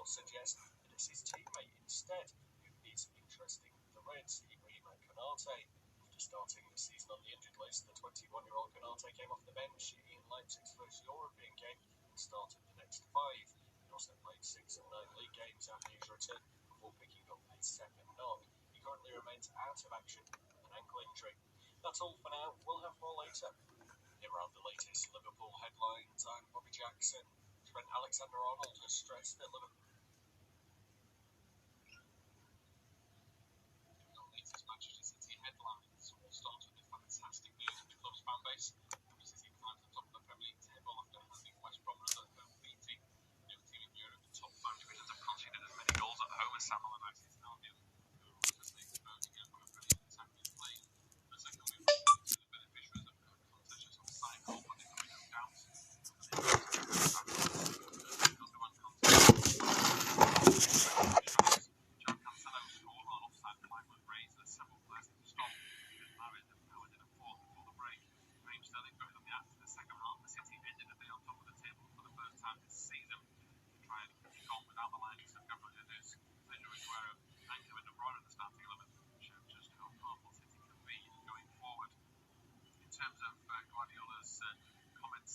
suggest that it's his teammate instead who is interesting. The Reds, Ibrahima Konate, after starting the season on the injured list, the 21-year-old Konate came off the bench in Leipzig's first European game and started the next 5. He also played 6 of 9 league games after his return before picking up his second knock. He currently remains out of action with an ankle injury. That's all for now. We'll have more later. Here are the latest Liverpool headlines. I'm Bobby Jackson. Trent Alexander-Arnold has stressed that Liverpool... The latest Manchester City headlines will start with the fantastic news of the club's fan base. City climbed to the top of the Premier League table after handing West Brom another home beating. No team in Europe in top 5 divisions have conceded as many goals at home as Sam Allardyce's Albion, who are ruthlessly exposed again by a brilliant attacking play. The second week, the beneficiaries of contentious offside goal, but there can be no doubt.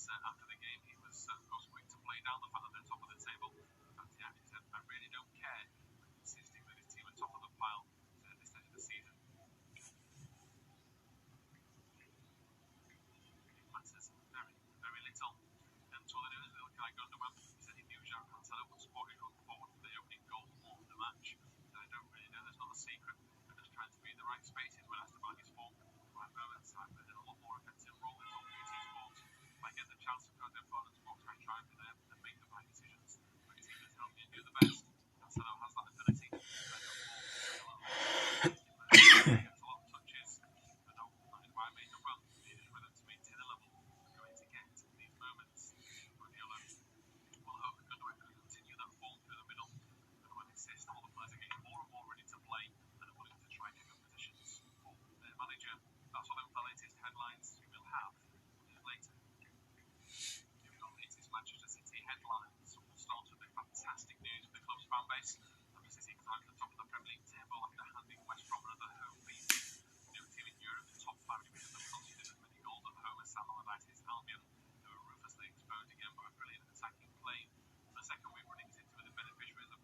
After the game, he was, of course, quick to play down the fact that they're top of the table. In fact, he actually said, I really don't care, insisting that his team are top of the pile at this stage of the season. It matters very, very little. Then to other news, Ilkay Gundogan said he knew João Cancelo would support him going forward for the opening goal of the match. I don't really know, there's not a secret. I'm just trying to be in the right spaces when asked about his form. Right moments, I've been in a lot more offensive role in top beauty sports. I get the chance to go to the opponent's box, I try and be there and make the right decisions. But his team has helped me do the best. Cancelo has that ability. He gets a lot of touches. I know that is why I made the run. Needed for them to maintain a level. We're going to get these moments. Guardiola will hope that Gundogan can continue that form through the middle. And when insist, all the players are getting more and more ready to play and are willing to try and get positions for their manager. That's all of the latest headlines we will have later. Manchester City headlines. We'll start with the fantastic news of the club's fan base. Manchester City climbed to the top of the Premier League table after handing West Brom another home beating. No team in Europe in top 5 divisions have conceded as many goals at home as Sam Allardyce's Albion, who were ruthlessly exposed again by a brilliant attacking play. For the second week running, City were the beneficiaries of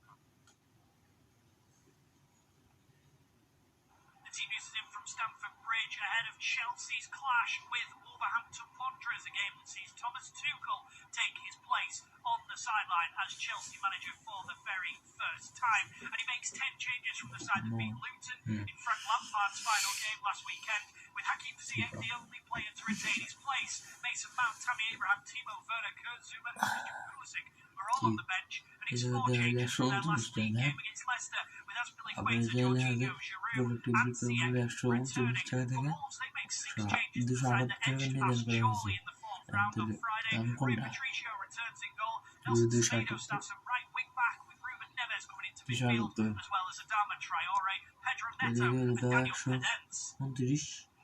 the team uses in from Stamford Bridge ahead of Chelsea's clash with Wolverhampton Wanderers, a game that sees Thomas Tuchel take his place on the sideline as Chelsea manager for the very first time. And he makes 10 changes from the side that beat Luton in Frank Lampard's final game last weekend, with Hakim Ziyech the only player to retain his place. Mason Mount, Tammy Abraham, Timo Werner, Kurt Zouma and Christian Pulisic are all on the bench. And it's 4 changes from their last league game against Leicester, with Azpilicueta, Jorginho, Giroud and Ziyech returning. For Wolves, they make 6 changes to the side that edged past Chorley in the 4th round on Friday. Rui Patricio returns in goal. Nelson Semedo starts at right wing back, with Ruben Neves coming into midfield, as well as Adama Traore, Pedro Neto and Daniel Pedence. The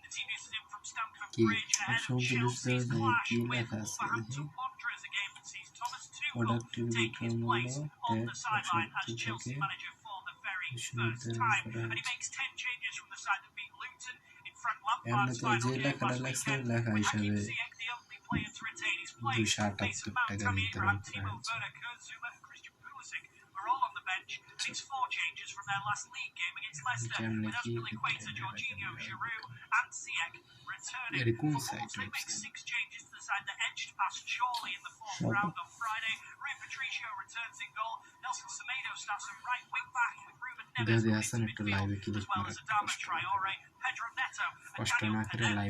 team uses him from Stamford Bridge ahead of Chelsea's clash with Wolverhampton Wanderers, a game that sees Thomas Tuchel take his place on the sideline as Chelsea manager for the very first time. And he makes 10 changes from the side that beat Luton in Frank Lampard's final game last weekend, with Hakim Ziyech the only player to retain his place. Mason Mount, Tammy Abraham, Timo Werner, Kurt Zouma and Christian Pulisic are all on the bench. And it's 4 changes from their last league game against Leicester, with Azpilicueta, Jorginho, Giroud and Ziyech returning. For Wolves, they make 6 changes to the side that edged past Chorley in the 4th round on Friday. Rui Patricio returns in goal. Nelson Semedo starts at right wing back, with Ruben Neves coming into midfield, as well as Adama Traore, Pedro Neto and Daniel Pedence. The team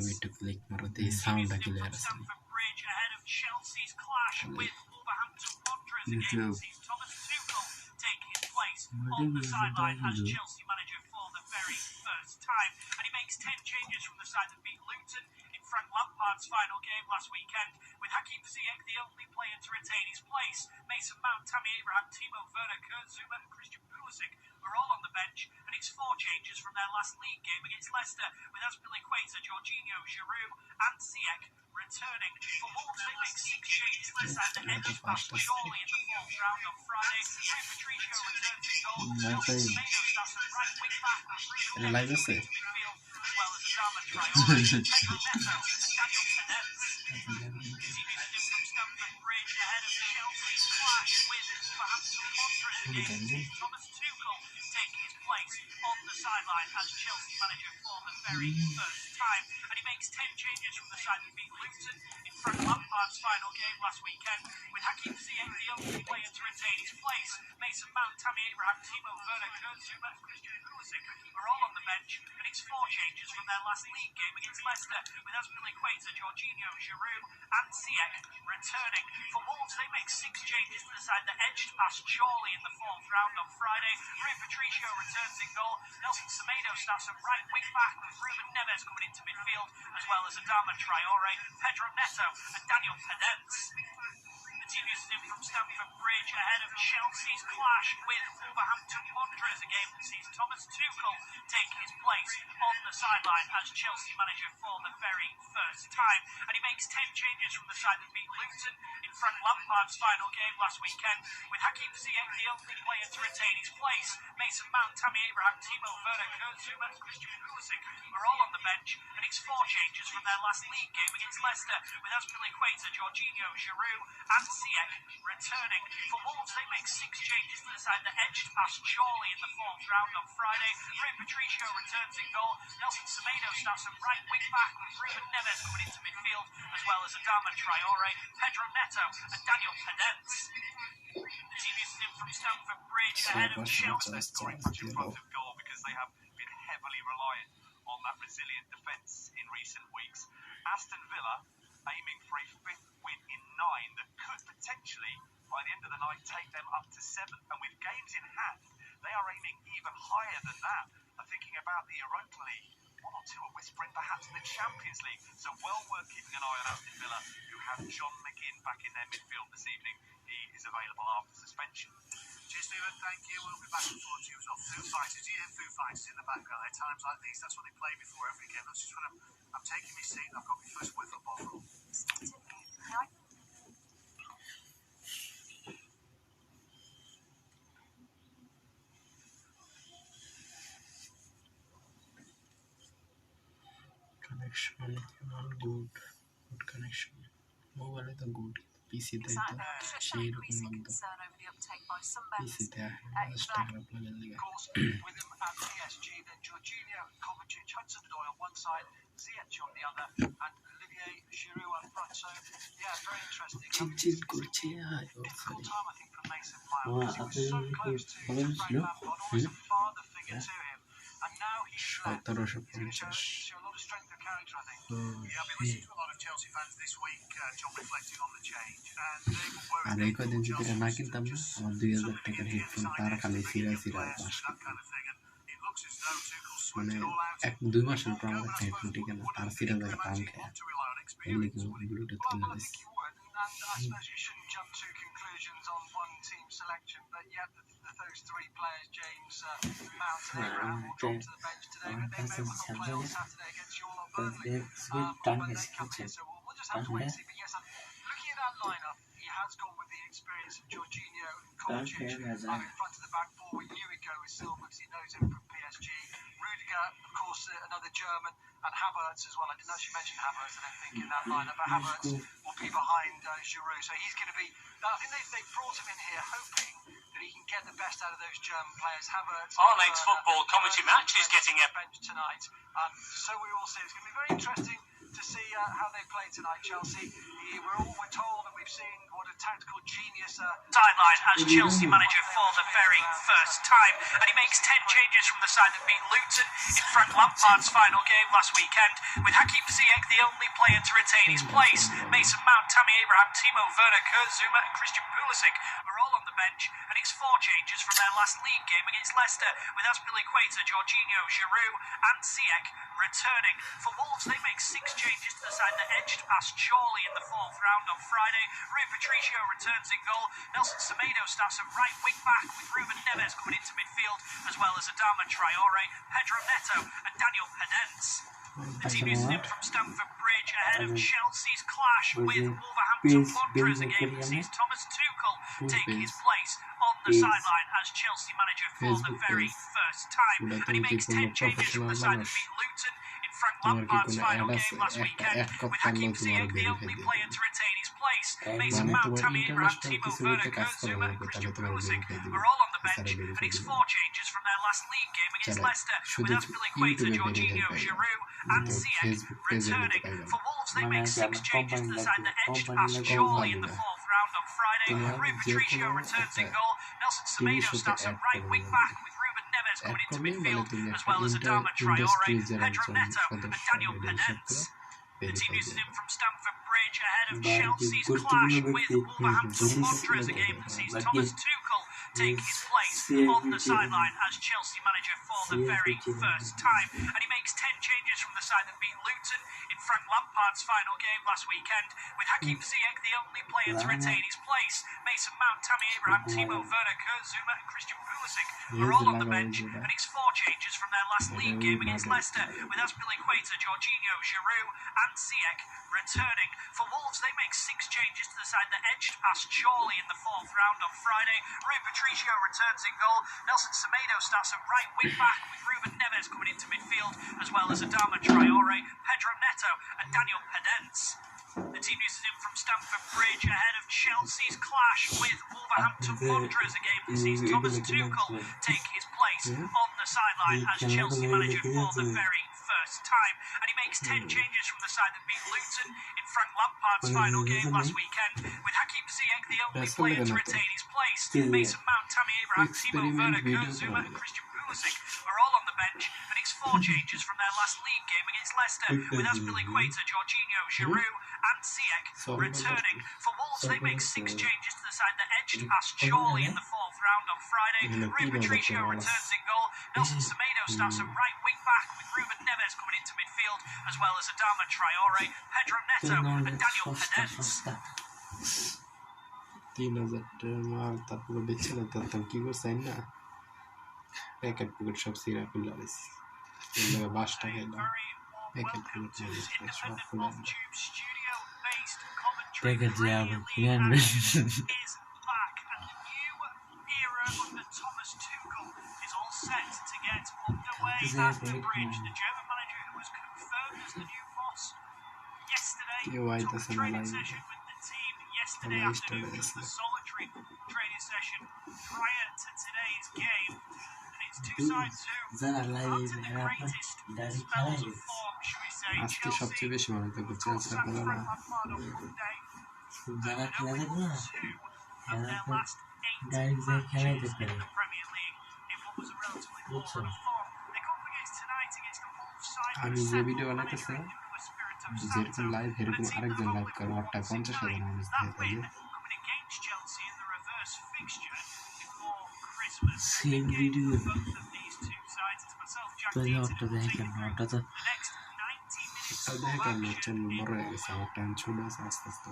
uses him from Stamford Bridge ahead of Chelsea's clash with Wolverhampton Wanderers, a game that sees Thomas Tuchel take his place on the sideline as Chelsea manager for the very first time. And he makes 10 changes from the side that beat Luton in Frank Lampard's final game last weekend, with Hakim Ziyech the only player to retain his place. Mason Mount, Tammy Abraham, Timo Werner, Kurt Zouma and Christian Pulisic were all on the bench, and it's 4 changes from their last league game against Leicester, with Azpilicueta, Jorginho, Giroud and Ziyech returning. For Wolves, they make 6 changes to the side that edged past Chorley in the 4th round on Friday. Rui Patricio returns in goal. Nelson Semedo starts at right wing back with Ruben Neves in midfield, as well as Adama Traore, Pedro Neto and Daniel Pedence. The team is in from Stamford Bridge ahead of Chelsea's clash with Wolverhampton Wanderers. Again, Thomas Tuchel taking his place on the sideline as Chelsea manager for the very first time, and he makes 10 changes from the side that beat Luton in Frank Lampard's final game last weekend, with Hakim Ziyech the only player to retain his place. Mason Mount, Tammy Abraham, Timo Werner, Kurt Zouma and Christian Pulisic were all on the bench, and it's 4 changes from their last league game against Leicester, with Azpilicueta, Jorginho, Giroud and Ziyech returning. For Wolves, they make 6 changes to the side that edged past Chorley in the 4th round on Friday. Rui Patricio returns in goal. Nelson Semedo starts at right wing back with Ruben Neves coming into midfield, as well as Adama Traore, Pedro Neto and Daniel Pedence. The team is in from Stamford Bridge ahead of Chelsea's clash with Wolverhampton Wanderers, a game that sees Thomas Tuchel taking his place on the sideline as Chelsea manager for the very first time, and he makes 10 changes from the side that beat Luton in Frank Lampard's final game last weekend, with Hakim Ziyech the only player to retain his place. Mason Mount, Tammy Abraham, Timo Werner, Kurt Zouma and Christian Pulisic were all on the bench, and it's 4 changes from their last league game against Leicester, with Azpilicueta, Jorginho, Giroud and Ziyech returning. For Wolves, they make 6 changes to the side that edged past Chorley in the 4th round on Friday. Rui Patricio returns in goal. Nelson Semedo starts at right wing back with Ruben Neves coming into midfield, as well as Adama Traore, Pedro Neto and Daniel Pedence. The team is in from Stamford Bridge ahead of Chelsea. Scoring much in front of goal because they have been heavily reliant on that resilient defence in recent weeks. Aston Villa aiming for a 5th win in 9 that could potentially, by the end of the night, take them up to 7th. And with games in hand, they are aiming even higher than that. I'm thinking about the Europa League. 1 or 2 are whispering perhaps the Champions League. So well worth keeping an eye on Aston Villa, who have John McGinn back in their midfield this evening. He is available after suspension. Cheers, Stephen. Thank you. We'll be back and forth to you as well. Foo Fighters. You hear Foo Fighters in the background at times like these. That's what they play before every game. That's just when I'm taking my seat. I've got my first whiff of bottle. Connection not good. Good connection. Mobile is good. PC there. Share concern over the uptake by some members. PC there. Instagram level. Of course, with him at PSG, then Jorginho, Kovacic, Hudson-Odoi on one side, Ziyech on the other, and Olivier Giroud up front. So, yeah, very interesting. Difficult time, I think, for Mason Mount, because he was so close to Frank Lampard, almost a father figure to him. And now he's left. He's going to show a lot of strength of character, I think. Yeah, I've been listening to a lot of Chelsea fans this week, John, reflecting on the change, and they were worried that Chelsea was just slipping in the inside next to bringing in players and that kind of thing. And it looks as though Tuchel's swept it all out. एक 2 मास चल रहा है type ठीक है ना तार सिरा का काम है लेकिन ब्लूटूथ के Well, I think you would, and I suppose you shouldn't jump to conclusions on one team selection, but yet those 3 players, James, Mount and Abraham, will drop to the bench today, but they may well play on Saturday against York or Burnley. When they come in, so we'll just have to wait and see. But yes, looking at that lineup, he has gone with the experience of Jorginho and Kovacic in front of the back 4. We knew he'd go with Silva because he knows him from PSG. Rudiger, of course, another German, and Havertz as well. I didn't actually mention Havertz, I don't think, in that lineup, but Havertz will be behind Giroud. So he's going to be... I think they've brought him in here hoping that he can get the best out of those German players. Havertz... Our next football commentary match is getting a bench tonight. So we will see. It's going to be very interesting to see how they play tonight, Chelsea. We're told that we've seen what a tactical genius... sideline as Chelsea manager for the very first time, and he makes 10 changes from the side that beat Luton in Frank Lampard's final game last weekend, with Hakim Ziyech Ziyech, the only player to retain his place. Mason Mount, Tammy Abraham, Timo Werner, Kurt Zouma and Christian Pulisic are all on the bench, and it's 4 changes from their last league game against Leicester, with Azpilicueta, Jorginho, Giroud and Ziyech returning. For Wolves, they make 6 changes to the side that edged past Chorley in the 4th round on Friday. Rui Patricio returns in goal. Nelson Semedo starts at right wing back, with Ruben Neves coming into midfield, as well as Adama Traore, Pedro Neto and Daniel Pedence. The team uses him from Stamford Bridge ahead of Chelsea's clash with Wolverhampton Wanderers, a game that sees Thomas Tuchel take his place on the sideline as Chelsea manager for the very first time. And he makes 10 changes from the side that beat Luton in Frank Lampard's final game last weekend, with Hakim Ziyech the only player to retain his place. Mason Mount, Tammy Abraham, Timo Werner, Kurt Zouma and Christian Pulisic are all on the bench, and it's 4 changes from their last league game against Leicester, with Azpilicueta, Jorginho, Giroud and Ziyech returning. For Wolves, they make 6 changes to the side that edged past Chorley in the 4th round on Friday. Rui Patricio returns in goal. Nelson Semedo starts at right wing back, with Ruben Neves coming into midfield, as well as Adama Traore, Pedro Neto and Daniel Pedence. The team uses him from Stamford Bridge ahead of Chelsea's clash with Wolverhampton Wanderers, a game that sees Thomas Tuchel take his place on the sideline as Chelsea manager for the very first time. And he makes 10 changes from the side that beat Luton in Frank Lampard's final game last weekend, with Hakim Ziyech the only player to retain his place. Mason Mount, Tammy Abraham, Timo Werner, Kurt Zouma and Christian Pulisic are all on the bench, and it's 4 changes from their last league game against Leicester, with Azpilicueta, Jorginho, Giroud and Ziyech returning. For Wolves, they make 6 changes to the side that edged past Chorley in the 4th round on Friday. Rui Patricio returns in goal. Nelson Semedo starts at right wing back, with Ruben Neves coming into midfield, as well as Adama Traore, Pedro Neto and Daniel Pedence. The team uses him from Stamford Bridge ahead of Chelsea's clash with Wolverhampton Wanderers, a game that sees Thomas Tuchel take his place on the sideline as Chelsea manager for the very first time. And he makes 10 changes from the side that beat Luton in Frank Lampard's final game last weekend, with Hakim Ziyech the only player to retain his place. Mason Mount, Tammy Abraham, Timo Werner, Kurt Zouma and Christian Pulisic are all on the bench, and it's 4 changes from their last league game against Leicester, with Azpilicueta, Jorginho, Giroud and Ziyech returning. For Wolves, they make 6 changes to the side that edged past Chorley in the 4th round on Friday. Rui Patricio returns in goal. Nelson Semedo starts at right wing back, with Ruben Neves coming into midfield, as well as Adama Traore, Pedro Neto and Daniel Pedence. 3000 তারপরে বেছে না তার কি করছে না packet পুকুর সব সিরা খুলে দিছি এগুলো 22 টাকা দাম প্যাকেট পুকুর সব খুলে প্যাকেট যাব কিনে কেউ আইতেছে না line Yesterday afternoon was the solitary training session prior to today's game, and it's 2 sides who aren't in the greatest spells of form, should we say. আজকে সবচেয়ে বেশি মনে তো চেলসি খেলা না যারা খেলা দেখো না Premier League in what was a relatively poor run of form. They come up against tonight against the Wolves side. আমি যে ভিডিও বানাইতেছি যেরকম লাইভ এরকম আরেকজন লাইভ করে 50,000 মানুষ দেখে সেম ভিডিও তো ওটা দেখেন ওটা তো দেখেন চ্যানেল বড় হয়ে গেছে আমার টাইম ছোট আছে আস্তে আস্তে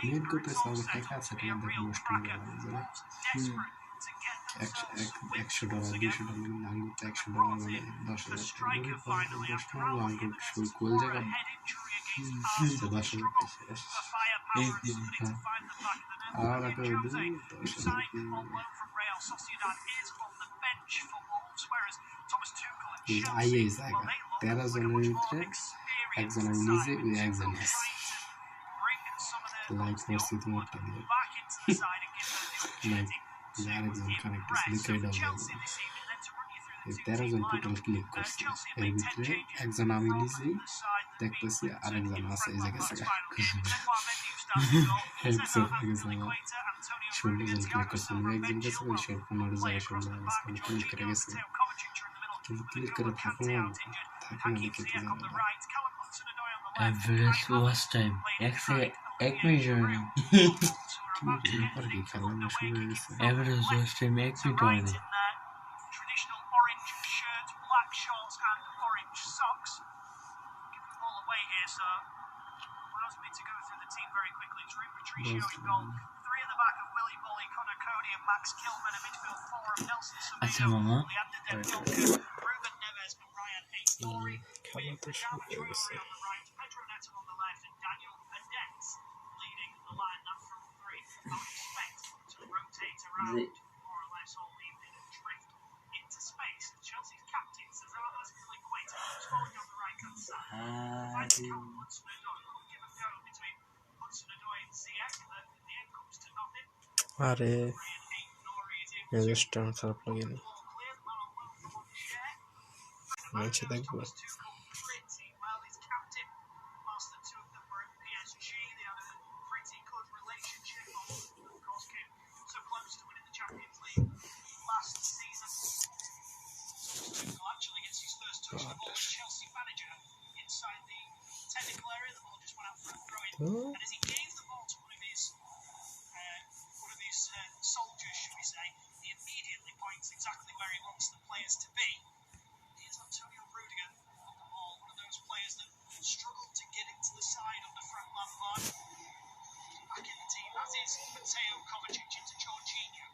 নেট করতে সব টাকা আছে কিনা দেখো মুশকিল $100 $200 লাঙ্গু $100 মানে $10,000 লাঙ্গু কোল জায়গা 10,000 আর একটা আইএ জায়গা 13 জনের ভিতরে একজন আমি নিজে ওই একজন আছে লাইক করছি তোমারটা দিয়ে লাইক আরেকজন কানেক্ট আছে লিখে দাও 13 জন টোটাল ক্লিক করছে এর ভিতরে একজন আমি নিজে দেখতেছি আরেকজন আছে এই জায়গা থেকে ষোলো জন ক্লিক করছে একজন গেছে ওই 15 জায়গায় 16 ক্লিক করে গেছে কিন্তু ক্লিক করে থাকো না দেখে তো জানা Average watch time. এক মিনিট হয়নি। কি ব্যাপার কি খেলা না শুরু হয়ে গেছে Average watch time 1 মিনিট হয়নি। Traditional orange shirt, black shorts, and orange socks. Give them all away here, so allows me to go through the team very quickly. Drew Patricio in goal. Three at the back of Willie Bolly, Connor Cody, and Max Kilman. A midfield four of Nelson আচ্ছা Semedo, মামা, Leander Dendoncker, Ruben Neves, and Ryan Hayes-Story. খেলা তো শুরু Adama হয়ে গেছে Traore on the right, Pedro Neto on the left, and Daniel Pedence leading the line. That front three. I would expect to rotate around more or less all evening and drift into space. Chelsea's captain, Cesar Azpilicueta, moves forward on the right-hand side. Finds Callum Hudson-Odoi. Could give a go between Hudson-Odoi and Ziyech, but in the end comes to nothing. আরে Ryan Hayes-Story is in. মেজাজটা আমার খারাপ লাগে না Ball cleared, man on well from on the share. ম্যাচে দেখবো Thomas Tuchel pretty well. His captain, whilst the two of them were at PSG, they had a pretty good relationship. Of course, came so close to winning the Champions League last season. Tuchel actually gets his first touch of the ball as Chelsea manager inside the technical area. The ball just went out for a throw-in, and as he gave the ball to one of his soldiers, should we say, he immediately points exactly where he wants the players to be. Here's Antonio Rudiger on the ball, one of those players that struggled to get it to the side on the front line. Back in the team, as is Mateo Kovacic into Jorginho.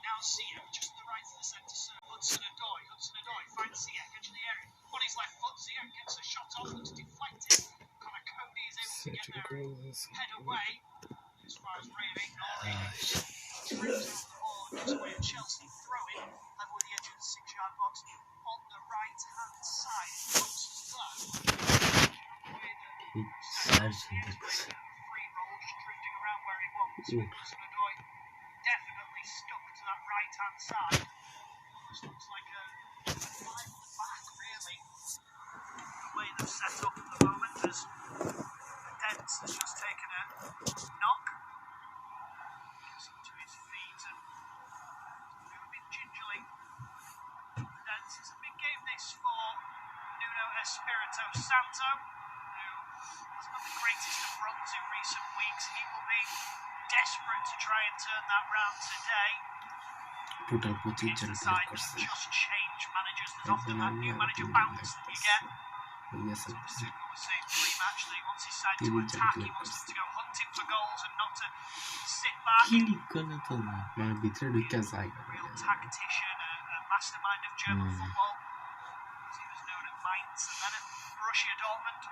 Now Ziyech, just to the right of the centre circle. Hudson-Odoi finds Ziyech, edge of the area. On his left foot, Ziyech gets a shot off, looks deflected. Connor Cody is able to get there and head away. As far as Ray Ignoring trips over the ball and gives away a Chelsea throw-in level with the edge of the 6-yard box on the right-hand side. Close as that. Free roll, just drifting around where he wants. Hudson-Odoi definitely stuck to that right-hand side. Almost looks like a 5 at the back, really. The way they've set up at the moment as Dents has just taken a knock. Gets up to his feet and moving gingerly. Dents, it's a big game this for Nuno Espirito Santo, who has not the greatest of runs in recent weeks. He will be desperate to try and turn that round today. Total 25 জন click করছে Just change managers. There's often that new manager bounce that you get. Yes, sir. Tuchel was saying pre-match that he wants his side to attack. He wants them to go hunting for goals and not to sit back. Click করে তো না। মানে ভিতরে ঢুকে যায় Real tactician, a mastermind of German football. As he was known at Mainz and then at Borussia Dortmund.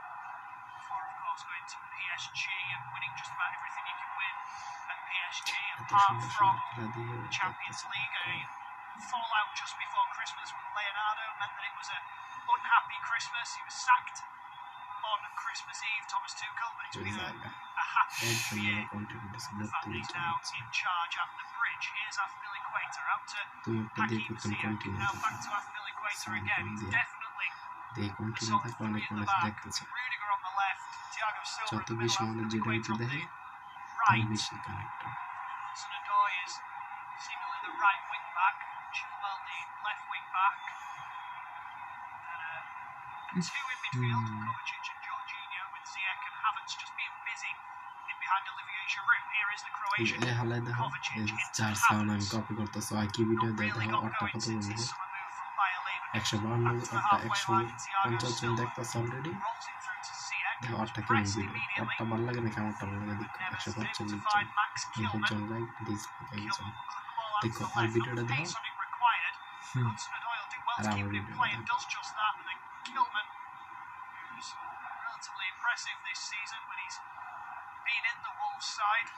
Before, of course, going to PSG and winning just about everything you can win at PSG. Apart from the Champions League, a fallout just before Christmas with Leonardo meant that it was an unhappy Christmas. He was sacked on Christmas Eve, Thomas Tuchel, but it's been a happy year. The fact that he's now in charge at the bridge. Here's Azpilicueta out to Hakim Ziyech. Now back to Azpilicueta again. He's definitely the sort of three at the back. Rudiger on the left, Thiago Silva in the middle, Azpilicueta on the right. Hudson-Odoi is seemingly the right wing back, Chilwell the left wing back. And two in midfield, Kovacic and Jorginho, with Ziyech and Havertz just being busy in behind Olivier Giroud. Here is the Croatian Kovacic into আমি Havertz. Copy করতেছি আর কি video দেয় দেখো অটটা কত বন্ধু 152 150 জন দেখতেছে already দেখো অটটা কেমন ভিডিও অটটা ভালো লাগে নাকি আমারটা ভালো লাগে দেখো 145 জন লাইক প্লিজ জন দেখো আর ভিডিওটা দেখো আর আমার ভিডিওটা দেখো Kilman, who's relatively impressive this season when he's been in the Wolves side.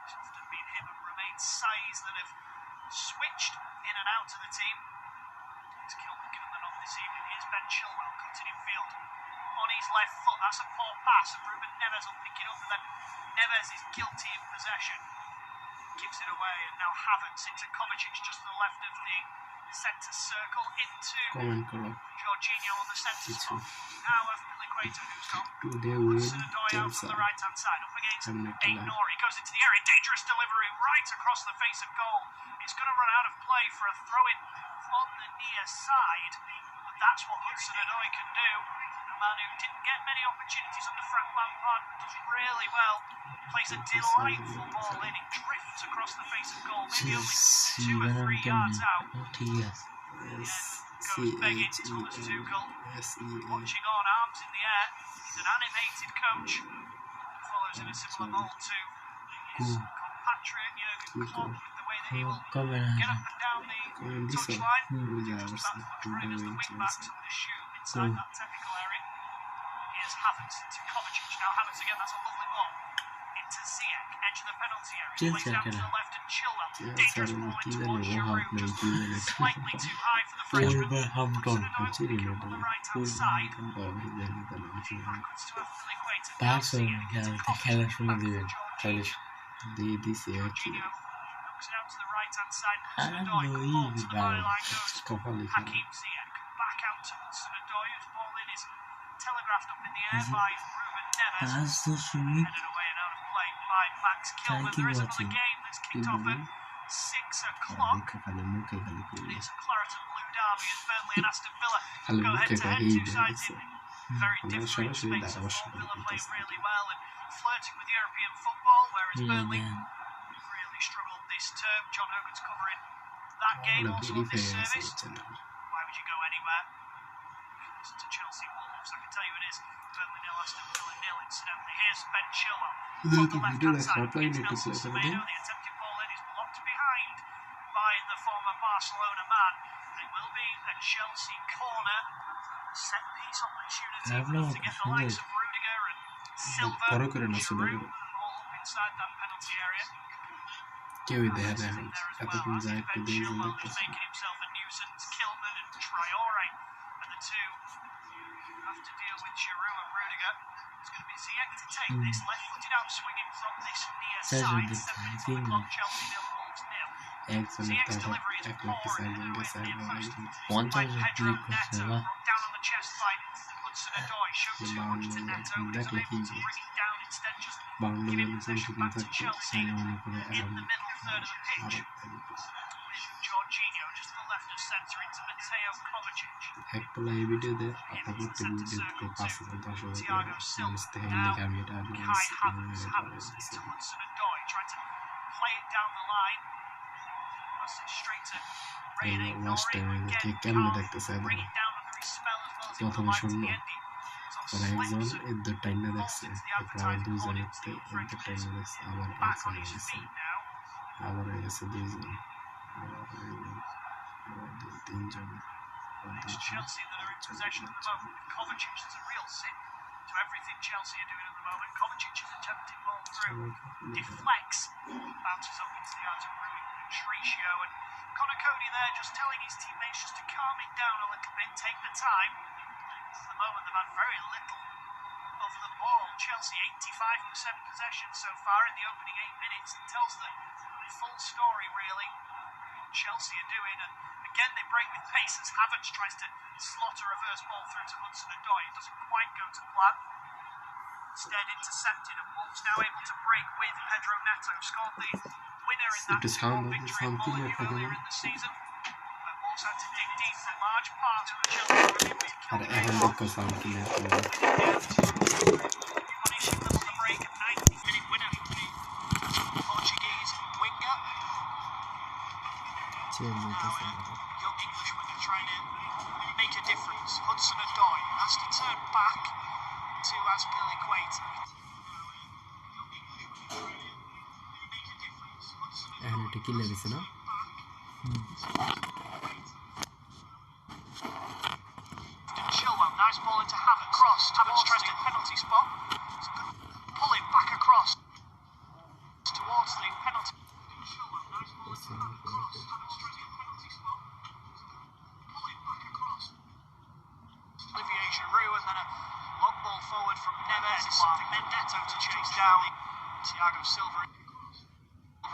It's often been him and Romain Saiz that have switched in and out of the team. It's Kilman given the nod this evening. Here's Ben Chilwell cutting in field on his left foot. That's a poor pass, and Ruben Neves will pick it up, and then Neves is guilty in possession. Gives it away, and now Havertz into Kovacic just to the left of the centre circle into comment করো Jorginho on the centre কিছু spot. Now Piliqueta, who's got to the wing Hudson-Odoi out Chelsea on the right hand side, up against সামনে একটা line Nori. Goes into the area, dangerous delivery right across the face of goal. It's going to run out of play for a throw-in on the near side, but that's what Hudson-Odoi can do. A man who didn't get many opportunities under Frank Lampard, does really well. Plays a delightful ball in, it drifts across the face of goal, maybe only 2 or 3 yards out. ঠিক আছে Goes begging Thomas Tuchel, watching on, arms in the air. He's an animated coach. Follows in a similar mould to his compatriot Jurgen Klopp with the way that he will get up and down the touchline. Just about to run as the wing backs with a shoe inside that technical area. Here's Havertz to Kovacic. Now Havertz again, that's a lovely ball. Into Ziyech, edge of the penalty area. Plays down to the left and Chilwell. Dangerous ball in towards Giroud. Just slightly too high for the Frenchman. Wolverhampton Hudson-Odoi will pick up on the right hand side. Backwards to Piliqueta. Now তার Ziyech. খেলা শুনে দিবেন তাহলে দিয়ে দিছে একটু Jorginho knocks it out to the right hand side. I don't Hudson-Odoi. know Ball to the either. byline goes কপালে খেলা Hakim Ziyech. Back out to Hudson-Odoi, whose ball in is telegraphed up in the air by Ruben Neves. তার তো শুনি Headed away and out of play by Max Kilman. Thank you, There is another watching. game that's kicked off at 6 o'clock. মুখে খালি And করি it's a claret and blue derby as Burnley and Aston Villa খালি go head মুখে to head. খালি Two sides in very আমরা different সরাসরি spaces. ধারাভাষ্য Villa করে playing দিতেছি really well and flirting with European football, whereas Burnley Yeah, really struggled this term. John Hogan's covering that game অনেক also on verify this আছে service. Channel Why would you go anywhere? Listen to Chelsea Wolves, I can tell you it is. Burnley nil, Aston Villa nil, incidentally. Here's Ben Chilwell. On the left hand side, against Nelson Semedo. The attempted ball in is blocked behind by the former Barcelona man. It will be a Chelsea corner. Set piece opportunity to get the likes of Rudiger and Silva. বড় করে না ছোট Giroud করে all up inside that penalty area. কেউই দেখা যায় না There as এতক্ষণ well. যায় That's একটু Ben দিয়ে Chilwell just দেখতেছি making himself a nuisance. Kilman and Traore are the two who have to deal with Giroud and Rudiger. It's going to be Ziyech to take this. Left-footed out swinging from this near side. 7 minutes on the clock. Chelsea nil, Wolves nil. একজনের Ziyech's টাকা delivery is এক lakh poor টাকা and একজন গেছে in একজন post. একজন By 1000 Pedro click করছে Neto. বা Brought down on the chest by Hudson-Odoi. Showed too much to Neto, but he's unable to bring it down. Instead, just boundary giving জন্য possession ঠিক না back to থাকতো Chelsea আমি মনে করি in the middle third of the pitch. আরো With Jorginho just to the left of centre into Mateo Kovacic. এক পোলা এই ভিডিওতে আপনার প্রত্যেক ভিডিওতে 5,000 10,000 মানুষ থেকে লিখে আমি এটা Kai Havertz, Havertz into Hudson-Odoi, trying to play it down the line. Pass it straight to এই Ryan last Nori, time again, কে কেমনে can't দেখতেছে bring it down under his spell as well as he would প্রথমে like to শূন্য the ending. Sort of পরে একজন slips and এর দু টাইমে falls দেখছে into the এরপর আবার advertising দুইজন audience. এর The দু French টাইমে দেখছে আবার back একজন on his গেছে feet now. আবার হয়ে গেছে দুইজন আবার হয়ে গেল আবার তিনজন আবার It's দুইজন Chelsea that are in possession at the moment with Kovacic. There's a real sit to everything Chelsea are doing at the moment. Kovacic is attempting ball through, deflects, bounces up into the arms of Rui Patricio, and Conor Cody there just telling his teammates just to calm it down a little bit, take the time. At the moment they've had very little of the ball. Chelsea 85% possession so far in the opening 8 minutes. It tells the full story really. What Chelsea are doing, and again they break with pace as Havertz tries to slot a reverse ball through to Hudson-Odoi. It doesn't quite go to plan. Instead intercepted, and Wolves now able to break with Pedro Neto. Scored the winner in that It is how 2-1 much victory at something Molineux like earlier that. in the season. Where Wolves had to dig deep for large parts of the Chelsea were able to kill আর the এখন game off. দেখো sound clear করে Punishing them on the break, a 90-minute winner. Portuguese winger. Change হইতেছে Young English winger trying to make a difference. Hudson-Odoi has to turn back to Piliqueta. এখন এটা clear হইছে না Chilwell, nice ball into Havertz. Cross. Havertz tries to penalty spot. Pull it back across towards the penalty. Chilwell, nice ball into Havertz. Cross. Havertz tries to penalty spot. Pull it back across. Olivier Giroud, and then a long ball forward from Neves. Then Neto to chase down. Thiago Silva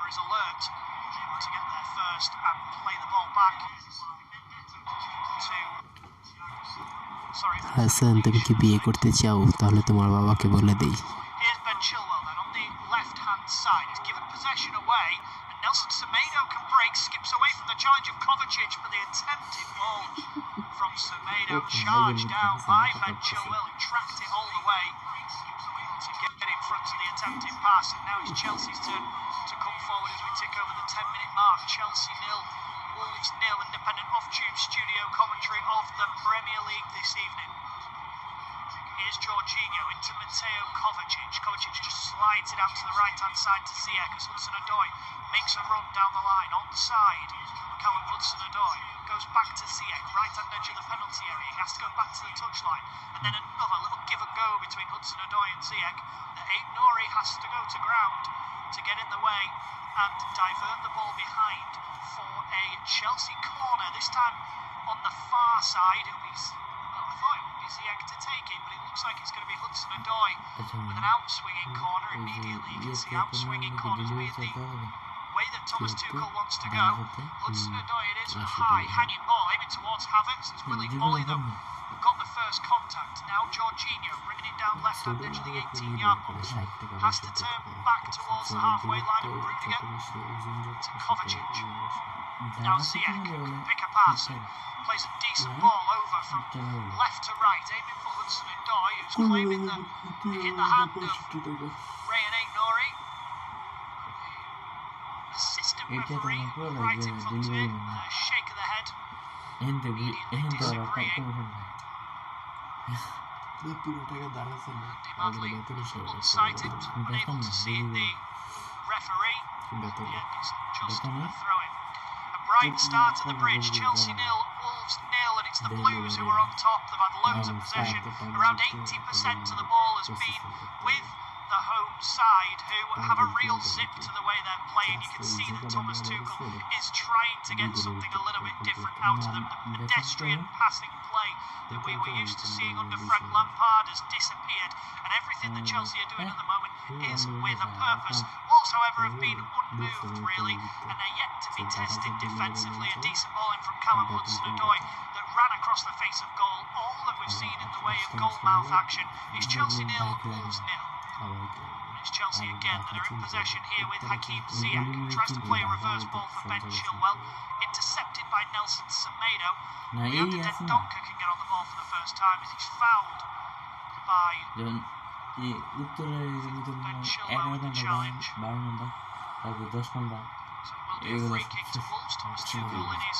is alert. They want to get there first and play the ball back. Hasan, তুমি কি বিয়ে করতে চাও? তাহলে তোমার বাবাকে বলে দেই। Here's Ben Chilwell then on the left-hand side. He's given possession away, and Nelson Semedo can break, skips away from the challenge of Kovacic for the attempted ball from Semedo, charged down by Ben Chilwell, who tracked it all the way to get in front of the attempted pass. And now it's Chelsea's turn to come forward as we tick over the 10-minute mark. Chelsea 0, Wolves 0. Independent off-tube studio commentary of the Premier League this evening. Here's Jorginho into Mateo Kovacic. Kovacic just slides it out to the right-hand side to Ziyech as Hudson-Odoi makes a run down the line. Onside, Callum Hudson-Odoi goes back to Ziyech, right-hand edge of the penalty area. He has to go back to the touchline. And then another little give and go between Hudson-Odoi and Ziyech. The Aït-Nouri has to go to ground to get in the way and divert the ball behind for a Chelsea corner. This time on the far side, it'll be... I thought it would be Ziyech to take it, but it looks like it's going to be Hudson-Odoi with an outswinging corner immediately. You can see outswinging corners being the way that Thomas Tuchel wants to go. Hudson-Odoi it is, with a high hanging ball aiming towards Havertz. It's Willy Boly though who got the first contact. Now Jorginho bringing it down left-hand edge of the 18-yard box. Has to turn back towards the halfway line of Rudiger to Kovacic. Now Ziyech can pick a pass and plays a decent ball over from left to right, aiming for Hudson-Odoi, who's claiming the in the hand of Rayan Aït-Nouri. Assistant referee right in front of it, a shake of the head, immediately disagreeing. Madly unsighted, unable to see the referee. Yeah, it's just a throw-in. A bright start at the bridge. Chelsea 0, Wolves 0, and it's the Blues who are on top. They've had loads of possession. Around 80% of the ball has been with the home side, who have a real zip to the way they're playing. You can see that Thomas Tuchel is trying to get something a little bit different out of them. The pedestrian passing play that we were used to seeing under Frank Lampard has disappeared, and everything that Chelsea are doing at the moment is with a purpose. Wolves, however, have been unmoved really, and they're yet to be tested defensively. A decent ball in from Callum Hudson-Odoi that ran across the face of goal. All that we've seen in the way of goal mouth action is Chelsea 0, Wolves 0. It's Chelsea again that are in possession here with Hakim Ziyech, who tries to play a reverse ball for Ben Chilwell, intercepted by Nelson Semedo. Leander Dendoncker can get on the ball for the first time as he's fouled by Ben Chilwell in the challenge. So it will do a free kick to Wolves. Thomas Tuchel in his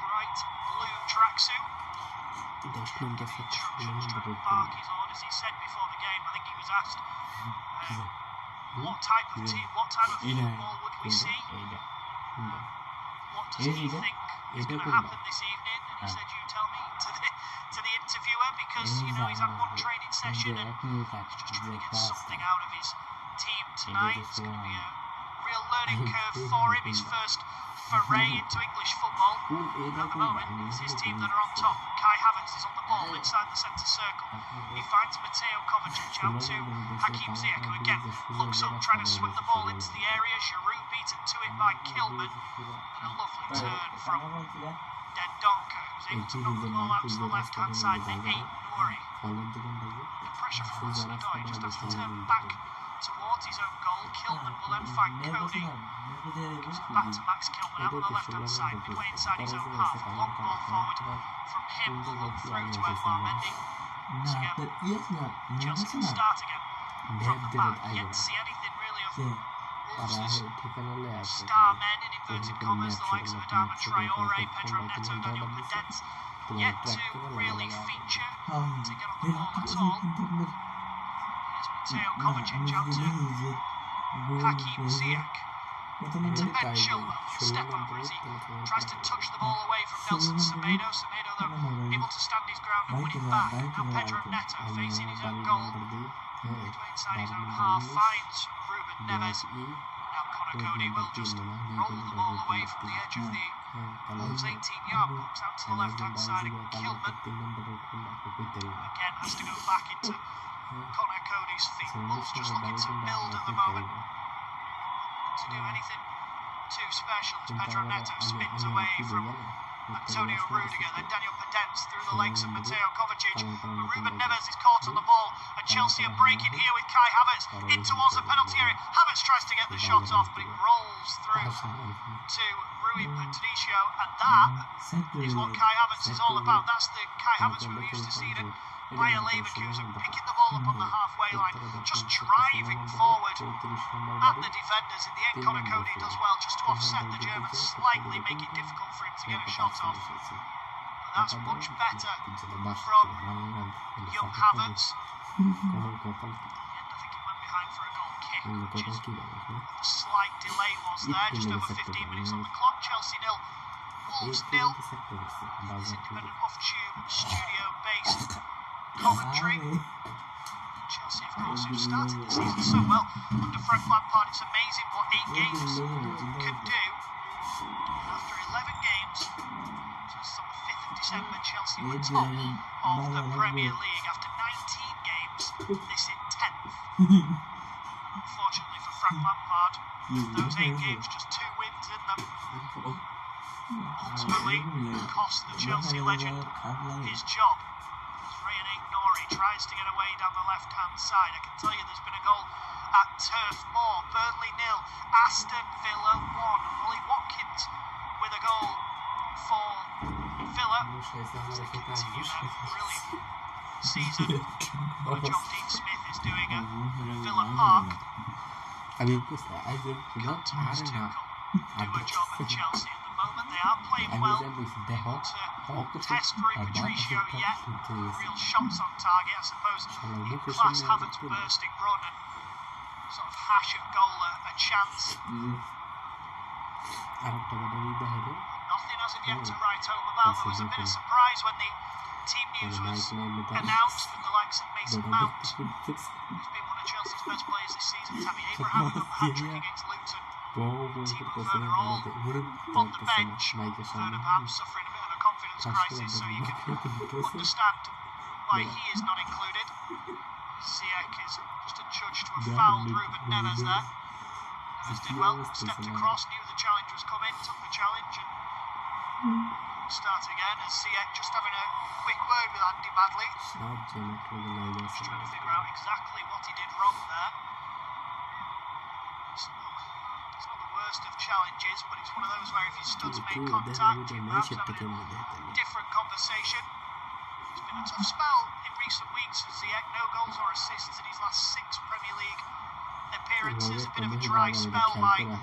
bright blue tracksuit. Instructions to embark his orders. He said before the game, I think he was asked what type of team, what type of football would we see? What does he think is going to happen this evening? And he said, you tell me, to the interviewer, because you know he's had one training session and he's just trying to get something out of his team tonight. It's going to be a real learning curve for him, his first foray into English football. At the moment, it's his team that are on top. Kai Havertz is on the ball inside the centre circle. He finds Mateo Kovacic out to Hakim Ziyech, who again looks up, trying to swing the ball into the area. Giroud beaten to it by Kilman, and a lovely turn from Dendoncker, who's able to knock the ball out to the left-hand side for Aït-Nouri. The pressure from Hudson-Odoi just has to turn back towards his own goal. Kilman will then find Cody. Gives it back to Max Kilman out on the left-hand side, midway inside his own half. A long ball forward from him, will look through to Edouard Mendy. So again, Chelsea can start again from the back. Yet to see anything really of Wolves' star men, in inverted commas, the likes of Adama Traore, Pedro Neto, Daniel Podence, yet to really feature, to get on the ball at all. Mateo Kovacic out to Hakim Ziyech. Into Ben Chilwell. Step over as he tries to touch the ball away from Nelson Semedo. Semedo, though, able to stand his ground and win it back. Now Pedro Neto facing his own goal. Midway inside his own half finds Ruben Neves. Now Connor Cody will just roll the ball away from the edge of the Wolves 18-yard box out to the left-hand side, and Kilman again has to go back into Connor Cody's feet. Wolves just looking to build at the moment. To do anything too special as Pedro Neto spins away from Antonio Rudiger, then Daniel Pedence through the legs of Mateo Kovacic. Ruben Neves is caught on the ball, and Chelsea are breaking here with Kai Havertz in towards the penalty area. Havertz tries to get the shot off, but it rolls through to Rui Patricio, and that is what Kai Havertz is all about. That's the Kai Havertz we were used to seeing at Bayer Leverkusen, picking the ball up on the halfway line, just driving forward at the defenders. In the end, Conor Cody does well just to offset the Germans slightly, make it difficult for him to get a shot off. But that's much better from young Havertz. In the end, I think it went behind for a goal kick, which is a slight delay was there. Just over 15 minutes on the clock. Chelsea 0, Wolves 0. This independent off-tube studio-based commentary. Chelsea, of course, who've started the season so well under Frank Lampard. It's amazing what 8 games can do. After 11 games, just on the 5th of December, Chelsea were top of the Premier League. After 19 games, they sit 10th. Unfortunately for Frank Lampard, those 8 games, just 2 wins in them, ultimately cost the Chelsea legend his job. Tries to get away down the left-hand side. I can tell you there's been a goal at Turf Moor. Burnley 0, Aston Villa 1. Ollie Watkins with a goal for Villa. They continue their brilliant season. What John Dean Smith is doing at Villa Park. Continues to do a job at Chelsea. At the moment they are playing well. Able to test Rui Patricio yet. Real shots on target, I suppose. In class Havertz bursting run and sort of hash of goal a chance. Nothing as of yet to write home about. There was a bit of surprise when the team news was announced with the likes of Mason Mount, who's been one of Chelsea's best players this season. Tammy Abraham got the hat-trick against Luton. Timo Werner all on the bench. Werner perhaps suffering a bit of a confidence crisis, so you can understand why he is not included. Ziyech is just adjudged to have fouled Ruben Neves there. Neves did well, stepped across, knew the challenge was coming, took the challenge and start again. As Ziyech just having a quick word with Andy Badley, just trying to figure out exactly what he did wrong there. It's not the worst of challenges, but it's one of those where if your studs make contact, you're perhaps having a different conversation. It's been a tough spell in recent weeks for Ziyech. No goals or assists in his last 6 Premier League appearances. A bit of a dry spell by the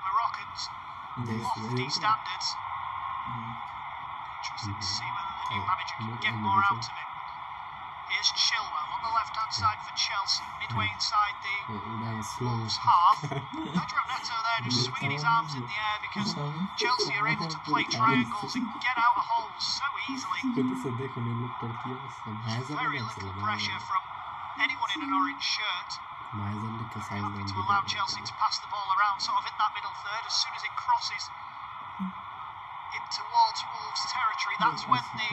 Moroccans. Lofty standards. Interesting to see whether the new manager can get more out of it. Here's Chilwell on the left-hand side for Chelsea, midway inside the Wolves half. Pedro Neto there just swinging his arms in the air because Chelsea are able to play triangles and get out of holes so easily. Very little pressure from anyone in an orange shirt. Very happy to allow Chelsea to pass the ball around sort of in that middle third. As soon as it crosses in towards Wolves territory, that's when the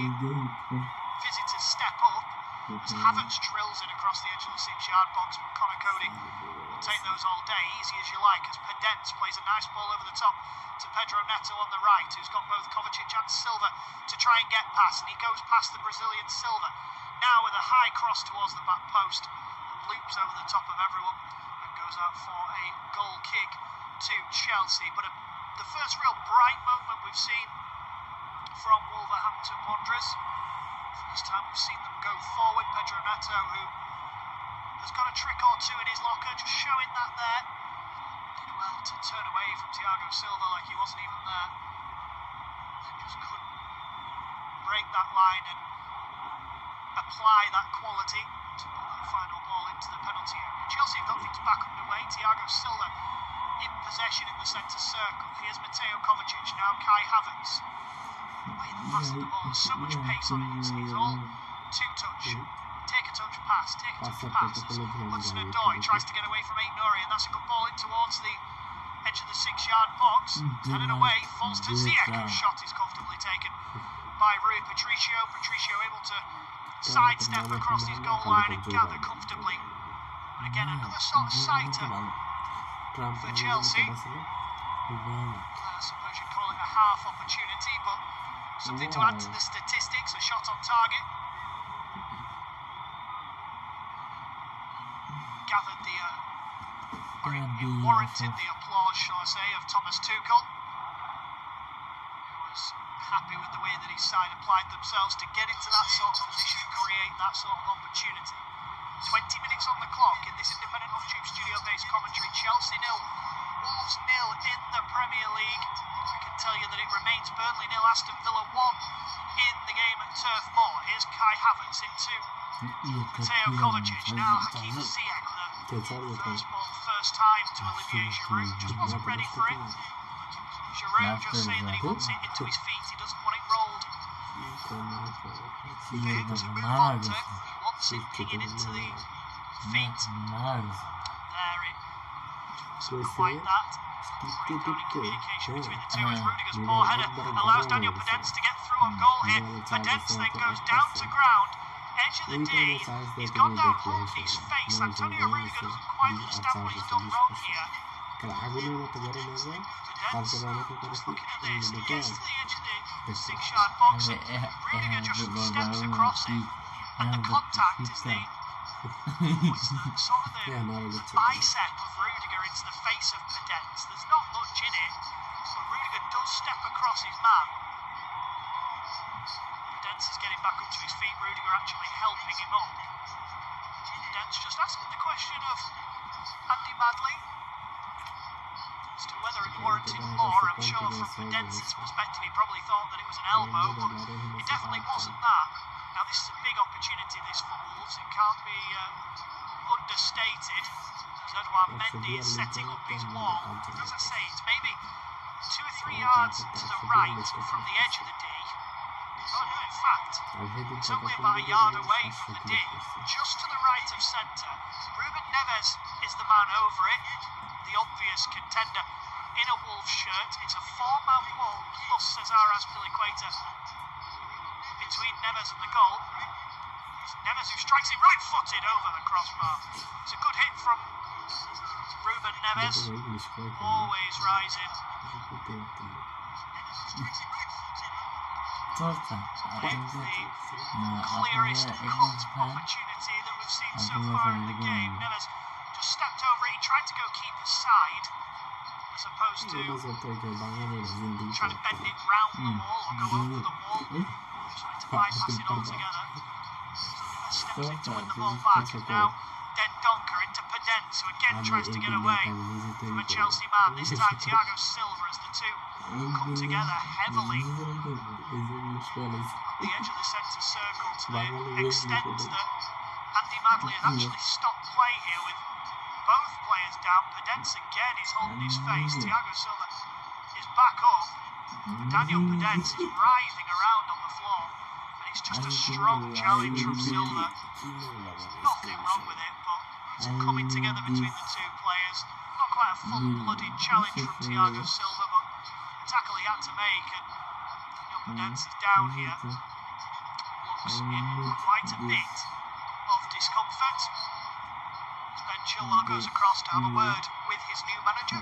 visitors step up. As Havertz drills it across the edge of the 6-yard box, but Conor Cody will take those all day, easy as you like, as Pedence plays a nice ball over the top to Pedro Neto on the right, who's got both Kovacic and Silva to try and get past, and he goes past the Brazilian Silva, now with a high cross towards the back post, and loops over the top of everyone, and goes out for a goal kick to Chelsea. But the first real bright moment we've seen from Wolverhampton Wanderers. First time we've seen them go forward. Pedro Neto, who has got a trick or two in his locker, just showing that there. Did well to turn away from Thiago Silva like he wasn't even there. Just couldn't break that line and apply that quality to put that final ball into the penalty area. Chelsea have got things back underway. Thiago Silva in possession in the centre circle. Here's Mateo Kovacic, now Kai Havertz. Playing the pass of the ball, there's so much pace on it, it's all two-touch, take a touch pass, take a touch pass. Hudson-Odoi tries to get away from Aït-Nouri, and that's a good ball in towards the edge of the 6-yard box, headed away, falls to Ziyech, whose shot is comfortably taken by Rui Patricio. Patricio able to sidestep across his goal line and gather comfortably. And again, another sort of sighter for Chelsea. I suppose you'd call it a half opportunity, but something to add to the statistics, a shot on target. Gathered the, warranted the applause, shall I say, of Thomas Tuchel, who was happy with the way that his side applied themselves to get into that sort of position, create that sort of opportunity. 20 minutes on the clock in this independent on-tube studio-based commentary. Chelsea 0, Wolves 0 in the Premier League. I can tell you that it remains Burnley 0, Aston Villa 1 in the game at Turf Moor. Here's Kai Havertz into Mateo Kovacic. Now Hakim Ziyech with a first ball, first time to Olivier Giroud. Just wasn't ready for it. Giroud just saying that he wants it into his feet. He doesn't want it rolled for him to move on to. He wants it digging into the feet. There it wasn't quite that. Encoding communication between the two as Rudiger's poor header allows Daniel Podence to get through on goal here. Podence then goes down to ground. Edge of the D. He's gone down Holtby's face. Antonio Rudiger doesn't quite understand what he's done wrong here. Podence just looking at this. He gets to the edge of the 6-yard box. Rudiger just steps across it. And the contact is the sort of the bicep of Rudiger into the face of Podence. There's not much in it, but Rudiger does step across his man. Podence is getting back up to his feet. Rudiger actually helping him up. Podence just asking the question of Andy Madley as to whether it warranted more. I'm sure from Podence's perspective he probably thought that it was an elbow, but it definitely wasn't that. Now this is a big opportunity, this for Wolves. It can't be understated. Edouard Mendy is setting up his wall. As I say, it's maybe 2 or 3 yards to the right from the edge of the D. Oh no, in fact, it's only about a yard away from the D, just to the right of centre. Ruben Neves is the man over it, the obvious contender in a Wolves shirt. It's a 4-man wall plus Cesar Azpilicueta between Neves and the goal. It's Neves who strikes it right-footed over the crossbar. It's a good hit from Ruben Neves, always rising. The clearest cut opportunity that we've seen so far in the game. Neves just stepped over it. He tried to go keeper's side as opposed to trying to bend it round the wall or go over the wall. Trying to bypass it altogether. Steps in to win the ball back, and now Dendoncker into Podence, who again tries to get away from a Chelsea man. This time Thiago Silva as the two come together heavily on the edge of the centre circle to the extent that Andy Madley has actually stopped play here with both players down. Podence again is holding his face. Thiago Silva is back up. Daniel Podence is writhing around on the floor, and it's just a strong challenge from Silva. Nothing wrong with it, but it's a coming together between the two players. Not quite a full-blooded challenge from Thiago Silva, but a tackle he had to make, and Daniel Podence is down here. Looks in quite a bit of discomfort. Ben Chilwell goes across to have a word with his new manager.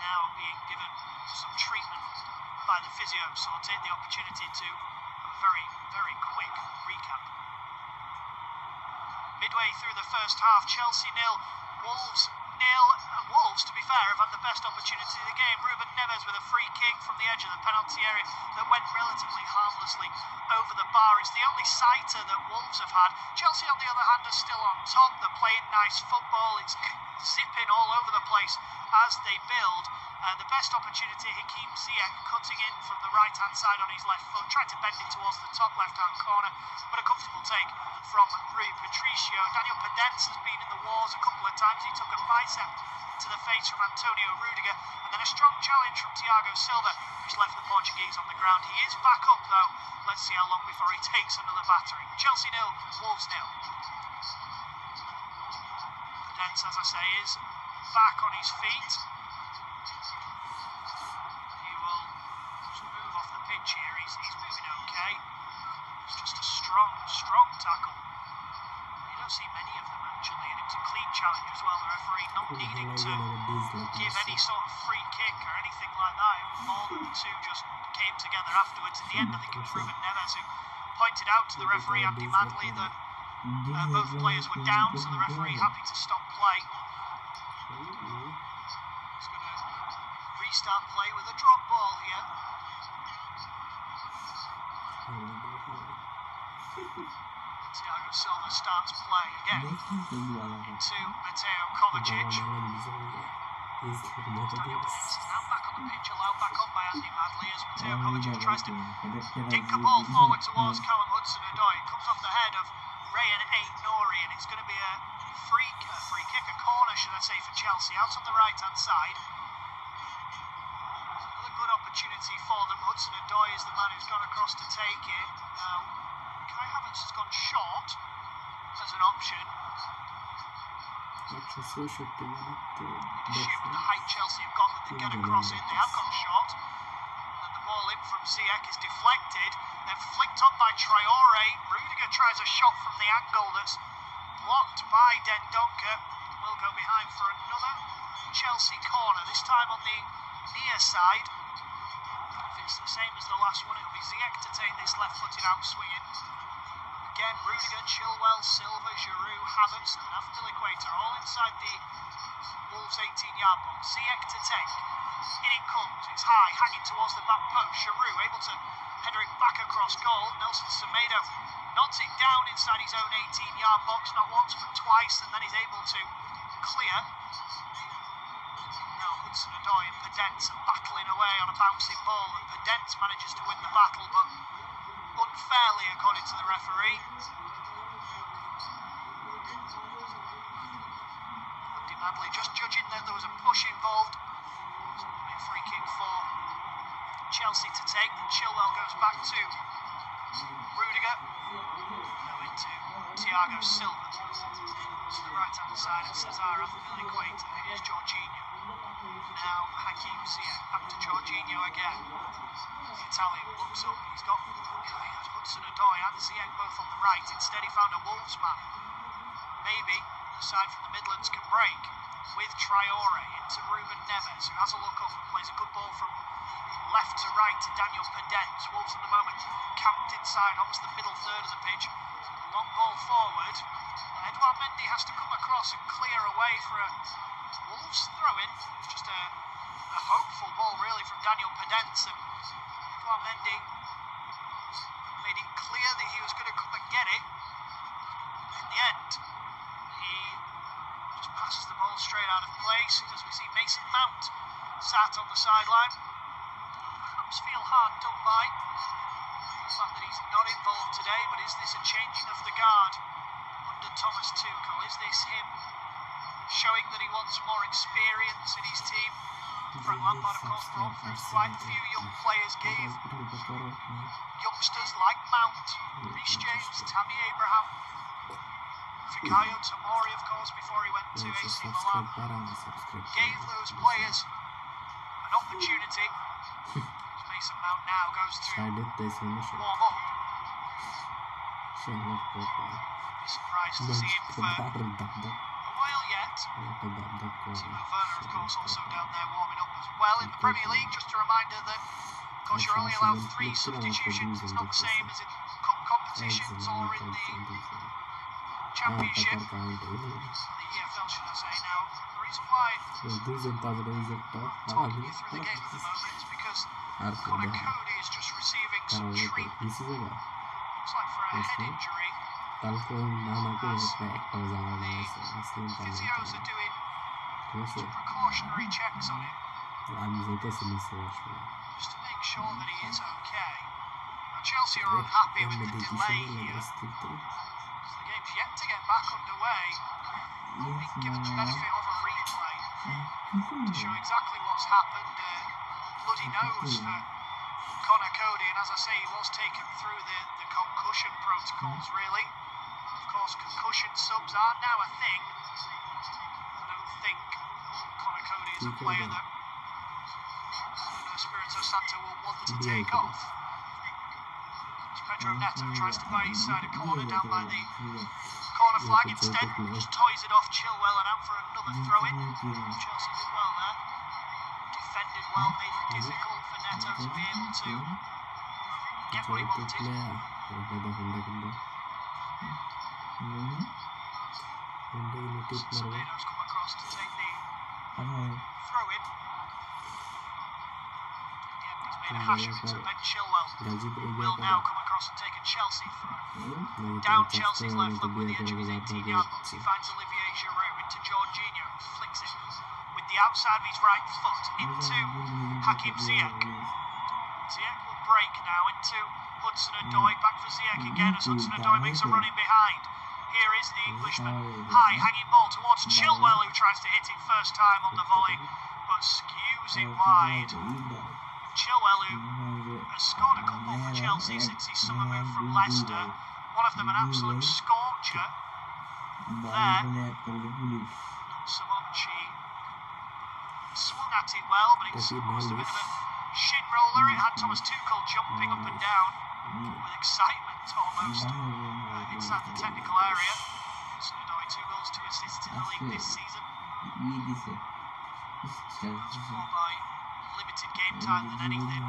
Now being given some treatment by the physio, so I'll take the opportunity to have a very, very quick recap. Midway through the first half, Chelsea 0, Wolves 0. Wolves, to be fair, have had the best opportunity of the game. Ruben Neves with a free kick from the edge of the penalty area that went relatively harmlessly over the bar. It's the only sighter that Wolves have had. Chelsea, on the other hand, are still on top. They're playing nice football. It's zipping all over the place as they build. The best opportunity, Hakim Ziyech cutting in from the right-hand side on his left foot, tried to bend it towards the top left-hand corner, but a comfortable take from Rui Patricio. Daniel Podence has been in the wars a couple of times. He took a bicep to the face from Antonio Rudiger, and then a strong challenge from Thiago Silva, who's left the Portuguese on the ground. He is back up, though. Let's see how long before he takes another battering. Chelsea 0, Wolves 0. Podence, as I say, is back on his feet. Here. He's moving okay. It's just a strong tackle. He don't see many of them actually, and it was a clean challenge as well. The referee not needing to give any sort of free kick or anything like that. It was more that the two just came together afterwards. In the end, I think it was Ruben Neves who pointed out to the referee Andy Madley that both players were down, so the referee happy to stop play. He's going to restart play with a drop ball here. Thiago Silva starts play again into Mateo Kovacic. Daniel Pennant is now back on the pitch, allowed back on by Andy Madley as Mateo Kovacic tries to dink a ball forward towards Callum Hudson-Odoi. It comes off the head of Rayan Aït-Nouri, and it's going to be a free kick, a corner should I say, for Chelsea out on the right hand side. Another good opportunity for them. Hudson-Odoi is the man who's gone across to take it. Now Kai Havertz has gone short as an option. You'd assume with the height Chelsea have got that they get across in. They have gone short. And the ball in from Ziyech is deflected, then flicked on by Traore. Rudiger tries a shot from the angle that's blocked by Dendoncker. Will go behind for another Chelsea corner, this time on the near side. If it's the same as the last one, it'll be Ziyech to take this left-footed out-swinging. Again, Rudiger, Chilwell, Silva, Giroud, Havertz and Azpilicueta all inside the Wolves 18-yard box. Ziyech to take. In it comes. It's high, hanging towards the back post. Giroud able to header it back across goal. Nelson Semedo nods it down inside his own 18-yard box, not once but twice, and then he's able to clear. Now Hudson-Odoi and Podence are battling away on a bouncing ball, and Podence manages to win the battle, but unfairly according to the referee. Andy Madley just judging that there was a push involved. So it'll be a free kick for Chelsea to take. Then Chilwell goes back to Rudiger. Now into Thiago Silva. To the right hand side and Cesar Azpilicueta. Here's Jorginho. Now Hakim Ziyech. Back to Jorginho again. The Italian looks up. He's got Hudson-Odoi and Ziyech both on the right. Instead he found a Wolves man. Maybe the side from the Midlands can break with Traore into Ruben Neves, who has a look up and plays a good ball from left to right to Daniel Podence. Wolves at the moment camped inside almost the middle third of the pitch. A long ball forward. Edouard Mendy has to come across and clear away for a Wolves throw-in. Just a hopeful ball really from Daniel Podence, and Edouard Mendy made it clear that he was going to come and get it. In the end, he just passes the ball straight out of place as we see Mason Mount sat on the sideline. Perhaps feel hard done by the fact that he's not involved today, but is this a changing of the guard under Thomas Tuchel? Is this him showing that he wants more experience in his team? Frank Lampard, of course, brought through quite a few young players, gave youngsters like Mount, Reece James, Tammy Abraham, Fikayo Tomori, of course, before he went to AC Milan. Gave those players an opportunity. Mason Mount now goes to warm up. Be surprised to see him for a while yet. Timo Werner, of course, also down there warming up as well. In the Premier League, just a reminder that, of course, you're only allowed 3 substitutions. It's not the same as in cup competitions or in the Championship, or the EFL, should I say. Now, the reason why I'm talking you through the game at the moment is because Connor Cody is just receiving some treatment. Looks like for a head injury. Physios are doing some precautionary checks on him, just to make sure that he is okay. Now, Chelsea are unhappy with the delay here. The game's yet to get back underway. We've been given the benefit of a replay to show exactly what's happened. Bloody nose for Connor Cody, and as I say, he was taken through the concussion protocols, really. Of course, concussion subs are now a thing. I don't think Connor Cody is a player that Espirito Santo will want to take off. As Pedro Neto tries to buy his side a corner down by the corner flag. Instead, just toys it off Chilwell and out for another throw-in. Chelsea did well there. Defended well, made it difficult for Neto to be able to get what he wanted. Semedo's come across to take the throw-in. Again, he's made a hash of it, so Ben Chilwell will now come across and take a Chelsea throw. Down Chelsea's left foot with the edge of his 18-yard box, he finds Olivier Giroud into Jorginho, who flicks it with the outside of his right foot into Hakim Ziyech. Ziyech will break now into Hudson-Odoi, back for Ziyech again as Hudson-Odoi makes a run in behind. Here is the Englishman, high hanging ball towards Chilwell, who tries to hit it first time on the volley, but skews it wide. Chilwell, who has scored a couple for Chelsea since his summer move from Leicester, one of them an absolute scorcher. There, Samonchi swung at it well, but it caused a bit of a shin roller. It had Thomas Tuchel jumping up and down with excitement almost inside the technical area. Hudson-Odoi, 2 goals, 2 assists in the league this season. It's more by limited game time than anything.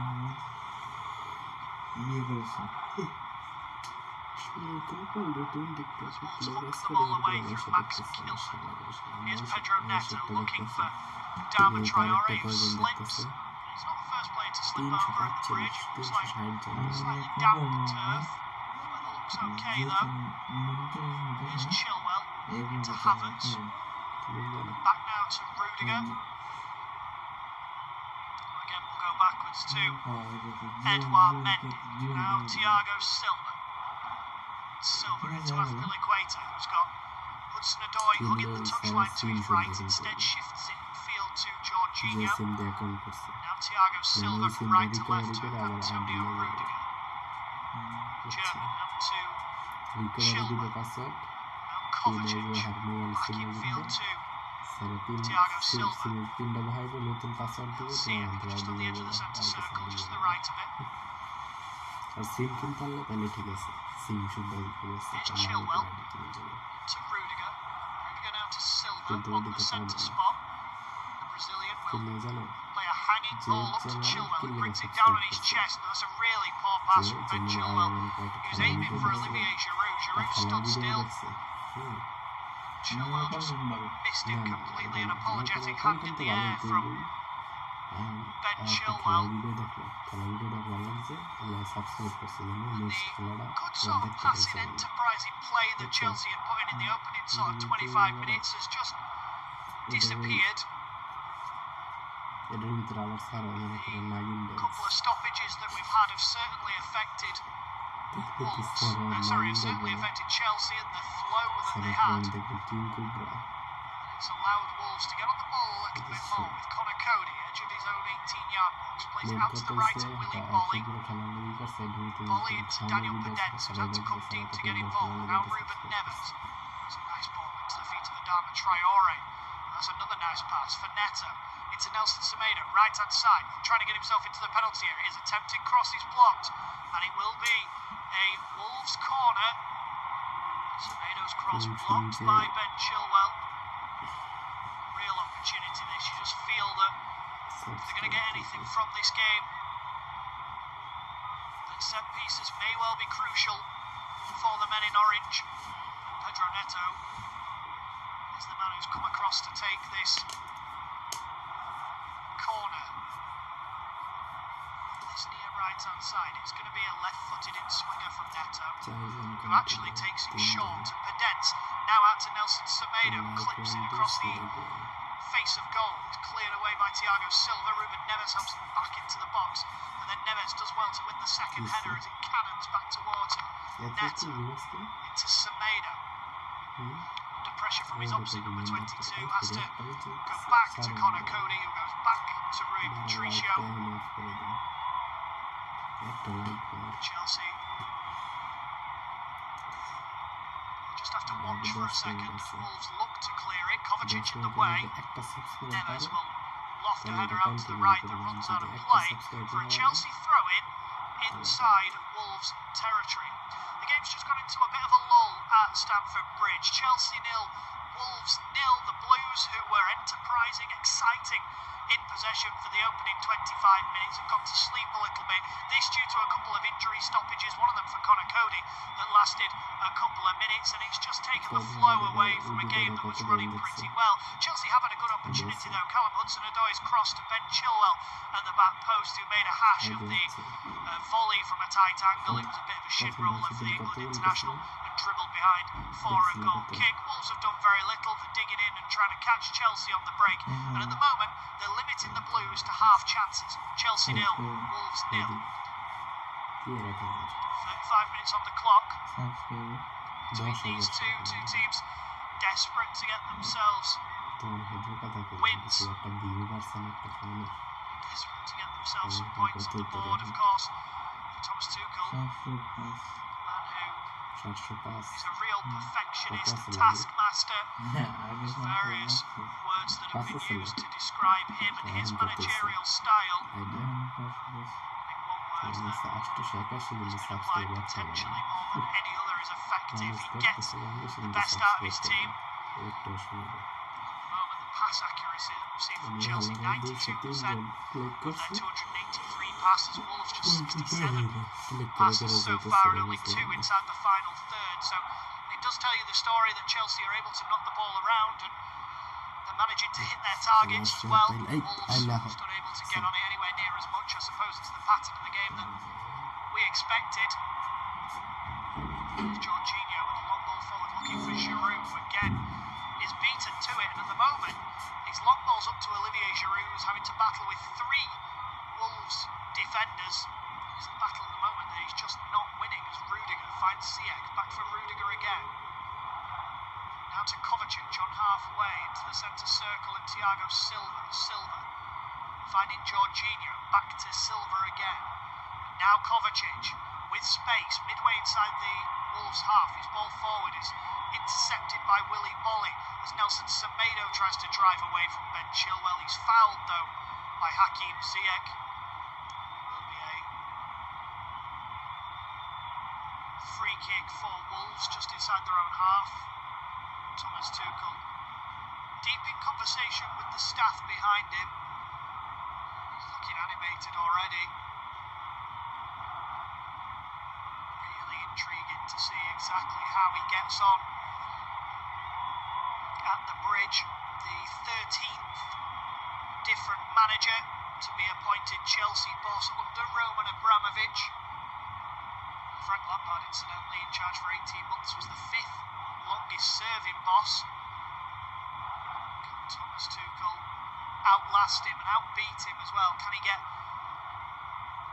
Wolves hook the ball away through Max Kilman. Here's Pedro Neto looking for Adama Traore, who slips. He's not the first player to slip over at the bridge. It looks like slightly damp turf. Weather looks okay though. Here's Chilwell into Havertz. Back now to Rudiger. Again, we'll go backwards to Edouard Mendy. Now Thiago Silva. Silva into Azpilicueta, who's got Hudson-Odoi hugging the touchline to his right. Instead shifts it field to Jorginho. Now Thiago Silva from right to left to Antonio Rudiger. German up to Chilwell. Now Kovacic back in field to Thiago Silva. Ziyech just on the edge of the centre circle, just to the right of it. Here's Chilwell to Rudiger. Rudiger now to Silva on the centre spot. The Brazilian will play a hanging ball up to Chilwell, who brings it down on his chest, but that's a really poor pass from Ben Chilwell, who's aiming for Olivier Giroud. Giroud stood still. Chilwell just missed it completely. An apologetic hand in the air from Ben Chilwell. Good sort of passing, enterprising play that Chelsea had put in the opening sort of 25 minutes has just disappeared. The couple of stoppages that we've had have certainly affected certainly affected Chelsea and the flow that they had. It's allowed Wolves to get on the ball a little bit more with Connor Cody, edge of his own 18-yard box, plays it out to the right to Willy Bolly. Bolly into Daniel Pedence, who's had to come deep to get involved. Now Ruben Neves. It's a nice ball into the feet of Adama Traore. That's another nice pass for Neto. Into Nelson Semedo, right-hand side, trying to get himself into the penalty area. His attempted cross is blocked, and it will be a Wolves corner. Semedo's cross blocked by Ben Chilwell. Real opportunity this. You just feel that if they're going to get anything from this game, that set pieces may well be crucial for the men in orange. Pedro Neto is the man who's come across to take this corner. This near right-hand side, it's going to be a left-footed in-swinger from Neto, who actually takes it short to Pedence. Now out to Nelson Semedo, clips it across the face of goal. It's cleared away by Thiago Silva. Ruben Neves helps him back into the box, and then Neves does well to win the second header as it cannons back towards him. Neto into Semedo. Under pressure from his opposite number 22, has to go back to Connor Cody, who goes back to Rui Patricio. Chelsea just have to watch for a second. Wolves look to clear it. Kovacic in the way. Neves will loft a header out to the right that runs out of play for a Chelsea throw-in. inside Wolves territory. The game's just gone into a bit of a lull at Stamford Bridge. Chelsea 0, Wolves 0. The Blues, who were enterprising, exciting in possession for the opening 25 minutes, have gone to sleep a little bit. This due to a couple of injury stoppages, one of them for Conor Cody, that lasted a couple of minutes, and it's just taken the flow away from a game that was running pretty well. Chelsea have had a good opportunity though. Callum Hudson-Odoi's cross to Ben Chilwell at the back post, who made a hash of the volley from a tight angle. It was a bit of a shin roller for the England international and dribbled behind for a goal kick. Wolves have done very little for digging in and trying to catch Chelsea on the break, and at the moment they're limiting the Blues to half chances. Chelsea 0, Wolves 0. 35 minutes on the clock between these two teams, desperate to get themselves wins, desperate to get themselves some points on the board, of course. For Thomas Tuchel, man who is a real perfectionist, taskmaster. There's various words that have been used to describe him and his managerial style. I think one word that has been applied potentially more than any other is effective. He gets the best out of his team. At the moment, the pass accuracy that we've seen from Chelsea, 92% of their 283 passes. Wolves just 67 passes so far, and only 2 inside the final third. So it does tell you the story that Chelsea are able to knock the ball around, and they're managing to hit their targets as well. Wolves just unable to get on it anywhere near as much. I suppose it's the pattern of the game that we expected. Jorginho with a long ball forward looking for Giroud, who again is beaten to it, and at the moment his long ball's up to Olivier Giroud, who's having to battle with 3 Wolves defenders. It's a battle at the moment that he's just not winning as Rudiger finds Ziyech. Back for Rudiger again. Now to Kovacic on halfway into the centre circle, and Thiago Silva finding Jorginho. Back to Silva again. And now Kovacic with space midway inside the Wolves half. His ball forward is intercepted by Willy Bolly as Nelson Semedo tries to drive away from Ben Chilwell. He's fouled though by Hakim Ziyech. Will be a free kick for Wolves just inside their own half. Thomas Tuchel deep in conversation with the staff behind him. He's looking animated already. Really intriguing to see exactly how he gets on at the bridge. The 13th different manager to be appointed Chelsea boss under Roman Abramovich. Frank Lampard, incidentally, in charge for 18 months, was the 5th longest serving boss. Can Thomas Tuchel outlast him and outbeat him as well? Can he get a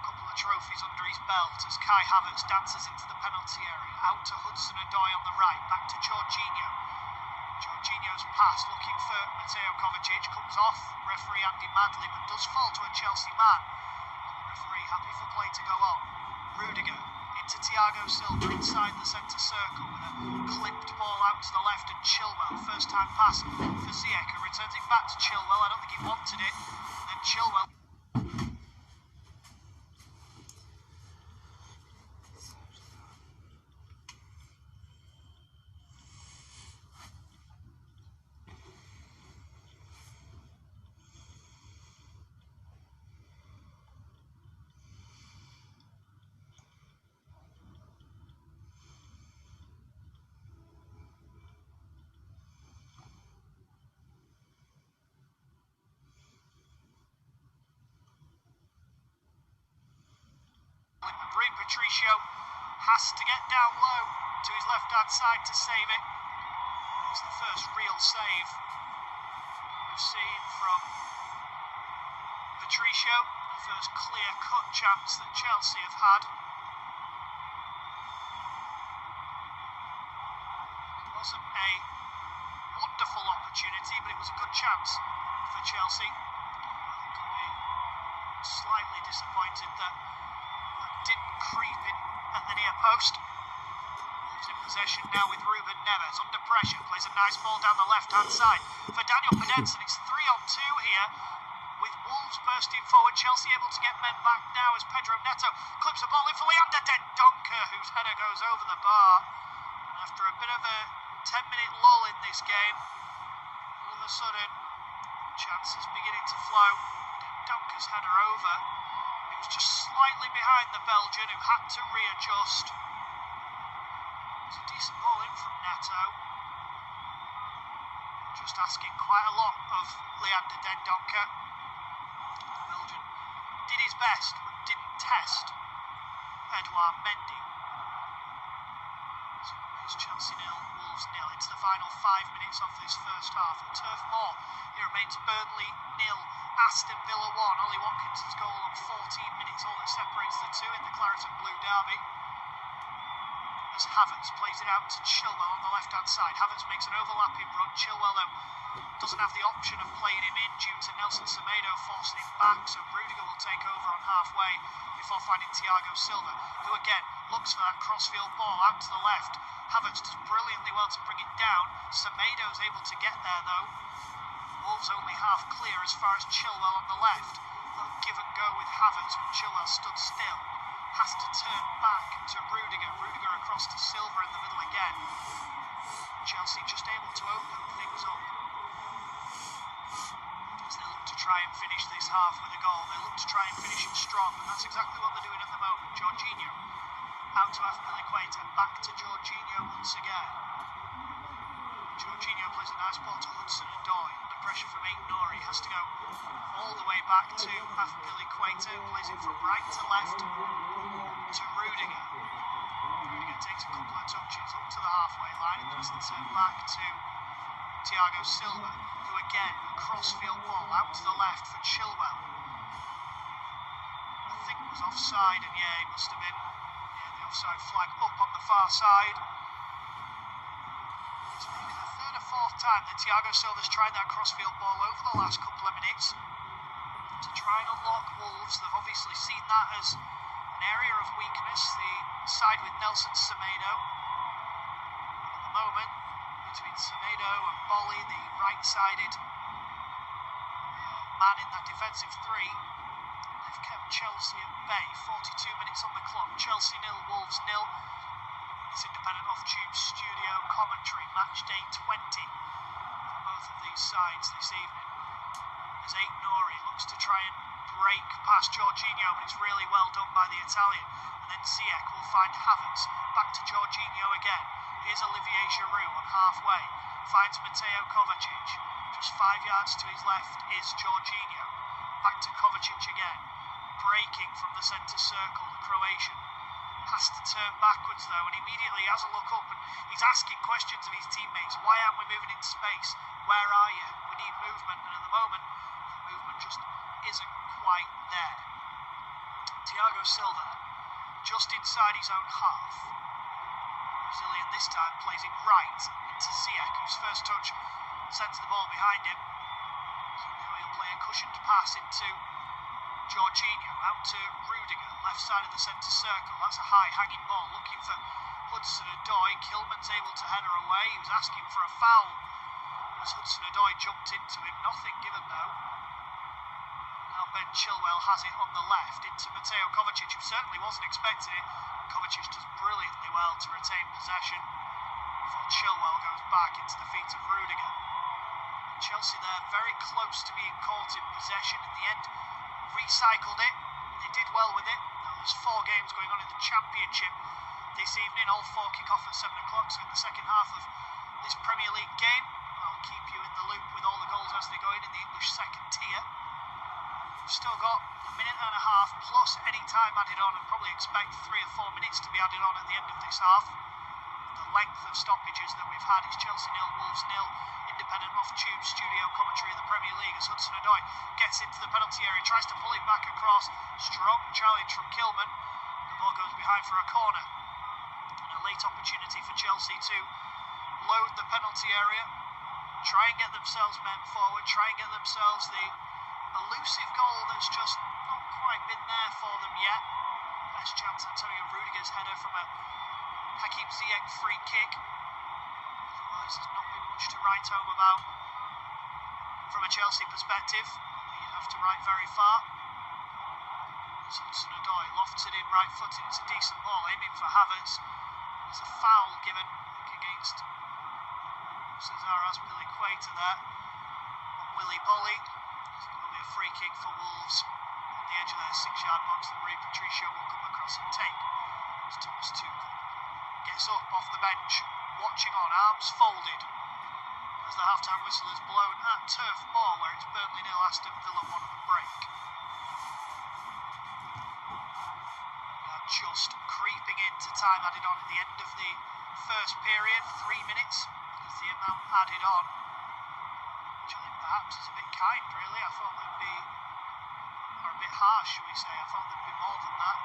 couple of trophies under his belt as Kai Havertz dances into the penalty area? Out to Hudson-Odoi on the right, back to Jorginho. Jorginho's pass looking for Mateo Kovacic, comes off referee Andy Madley, but does fall to a Chelsea man. Referee happy for play to go on. Rudiger into Thiago Silva inside the centre circle with a clipped ball out to the left, and Chilwell, first time pass for Ziyech, who returns it back to Chilwell. I don't think he wanted it. And then Chilwell. Patricio has to get down low to his left-hand side to save it. It's the first real save we've seen from Patricio, the first clear-cut chance that Chelsea have had. It wasn't a wonderful opportunity, but it was a good chance for Chelsea. I think I'll be slightly disappointed that didn't creep in at the near post. Wolves in possession now with Ruben Neves under pressure, plays a nice ball down the left hand side for Daniel Podence, and it's 3-on-2 here with Wolves Wolves bursting forward. Chelsea able to get men back now as Pedro Neto clips the ball in for Leander Dendoncker, whose header goes over the bar. And after a bit of a 10-minute lull in this game, all of a sudden, chances beginning to flow. Dendonker's header over. He was just slightly behind the Belgian, who had to readjust. It's a decent ball in from Neto. Just asking quite a lot of Leander Dendoncker. The Belgian did his best, but didn't test Edouard Mendy. So it's Chelsea 0, Wolves 0. It's the final 5 minutes of this first half. At Turf Moor, it remains Burnley 0, Aston Villa 1. Ollie Watkinson's goal on 14 minutes, all that separates the two in the Claret and Blue derby. As Havertz plays it out to Chilwell on the left-hand side. Havertz makes an overlapping run. Chilwell, though, doesn't have the option of playing him in due to Nelson Semedo forcing him back, so Rudiger will take over on halfway before finding Thiago Silva, who again looks for that crossfield ball out to the left. Havertz does brilliantly well to bring it down. Semedo's able to get there, though. Wolves only half clear as far as Chilwell on the left. Little give and go with Havertz when Chilwell stood still. Has to turn back to Rudiger. Rudiger across to Silva in the middle again. Chelsea just able to open things up as they look to try and finish this half with a goal. They look to try and finish it strong, and that's exactly what they're doing at the moment. Jorginho out to Azpilicueta, back to Jorginho once again. Jorginho plays a nice ball to Hudson-Odoi. Under pressure from Aït-Nouri. Has to go all the way back to Azpilicueta, who plays it from right to left to Rudiger. Rudiger takes a couple of touches up to the halfway line and has to turn back to Thiago Silva, who again, crossfield ball out to the left for Chilwell. I think it was offside, and yeah, it must have been. Yeah, the offside flag up on the far side. It's maybe the third or fourth time that Thiago Silva's tried that crossfield ball over the last couple of minutes to try and unlock Wolves. They've obviously seen that as an area of weakness, the side with Nelson Semedo. At the moment, between Semedo and Bolly, the right-sided man in that defensive three, they've kept Chelsea at bay. 42 minutes on the clock. Chelsea 0, Wolves 0. It's Independent Off-Tube Studio commentary, match day 20 for both of these sides this evening. As Aït-Nouri looks to try and break past Jorginho, but it's really well done by the Italian. And then Ziyech will find Havertz, back to Jorginho again. Here's Olivier Giroud on halfway, finds Mateo Kovacic. Just 5 yards to his left is Jorginho. Back to Kovacic again, breaking from the centre circle, the Croatian. Has to turn backwards though, and immediately has a look up and he's asking questions of his teammates. Why aren't we moving into space? Where are you? We need movement, and at the moment, the movement just isn't quite there. Thiago Silva, just inside his own half. Brazilian this time plays it right into Ziyech, whose first touch sends the ball behind him. So now he'll play a cushioned pass into Jorginho, out to Rudiger, left side of the centre circle. That's a high hanging ball, looking for Hudson-Odoi. Kilman's able to header away. He was asking for a foul as Hudson-Odoi jumped into him. Nothing given though. Now Ben Chilwell has it on the left into Mateo Kovacic, who certainly wasn't expecting it. Kovacic does brilliantly well to retain possession before Chilwell goes back into the feet of Rudiger. Chelsea there very close to being caught in possession. In the end, recycled it. They did well with it. Now there's 4 games going on in the Championship this evening. All 4 kick off at 7 o'clock. So in the second half of this Premier League game, I'll keep you in the loop with all the goals as they go in the English second tier. We've still got a minute and a half plus any time added on, and probably expect 3 or 4 minutes to be added on at the end of this half. The length of stoppages that we've had is Chelsea 0, Wolves 0. Independent Off-Tube Studio commentary of the Premier League as Hudson-Odoi gets into the penalty area, tries to pull it back across. Strong challenge from Kilman. The ball goes behind for a corner. And a late opportunity for Chelsea to load the penalty area, try and get themselves men forward, try and get themselves the elusive goal that's just not quite been there for them yet. Best chance, Antonio Rudiger's header from a Hakim Ziyech free kick. Otherwise, there's not been much to write home about from a Chelsea perspective. The have to right very far. Hudson-Odoi lofts it in right footed. It's a decent ball, aiming for Havertz. There's a foul given against Cesar Azpilicueta there on Willy Bolly. It will be a free kick for Wolves on the edge of their 6-yard box that Rui Patricio will come across and take. As Thomas Tuchel gets up off the bench, watching on, arms folded, as the half-time whistle is blown at Turf Moor, where it's Burnley 0, Aston Villa 1 at the break. Just creeping into time added on at the end of the first period. 3 minutes is the amount added on, which I think perhaps is a bit kind, really. I thought there'd be, or a bit harsh, should we say. I thought there'd be more than that,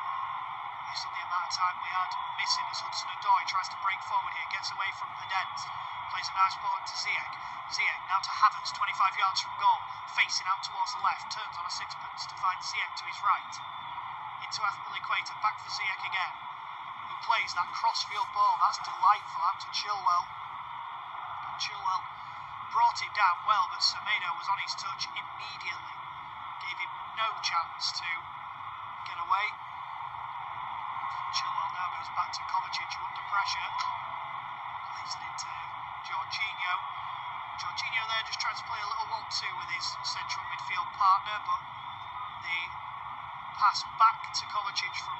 based on the amount of time we had missing. As Hudson-Odoi tries to break forward here, gets away from Pedence, plays a nice ball into Ziyech. Ziyech now to Havertz, 25 yards from goal, facing out towards the left, turns on a sixpence to find Ziyech to his right. Into Azpilicueta, back for Ziyech again, who plays that crossfield ball. That's delightful out to Chilwell. And Chilwell brought it down well, but Semedo was on his touch immediately, gave him no chance to get away. Chilwell now goes back to Kovacic under pressure, plays it into Jorginho. Jorginho there just tries to play a little 1-2 with his central midfield partner, but the pass back to Kovacic from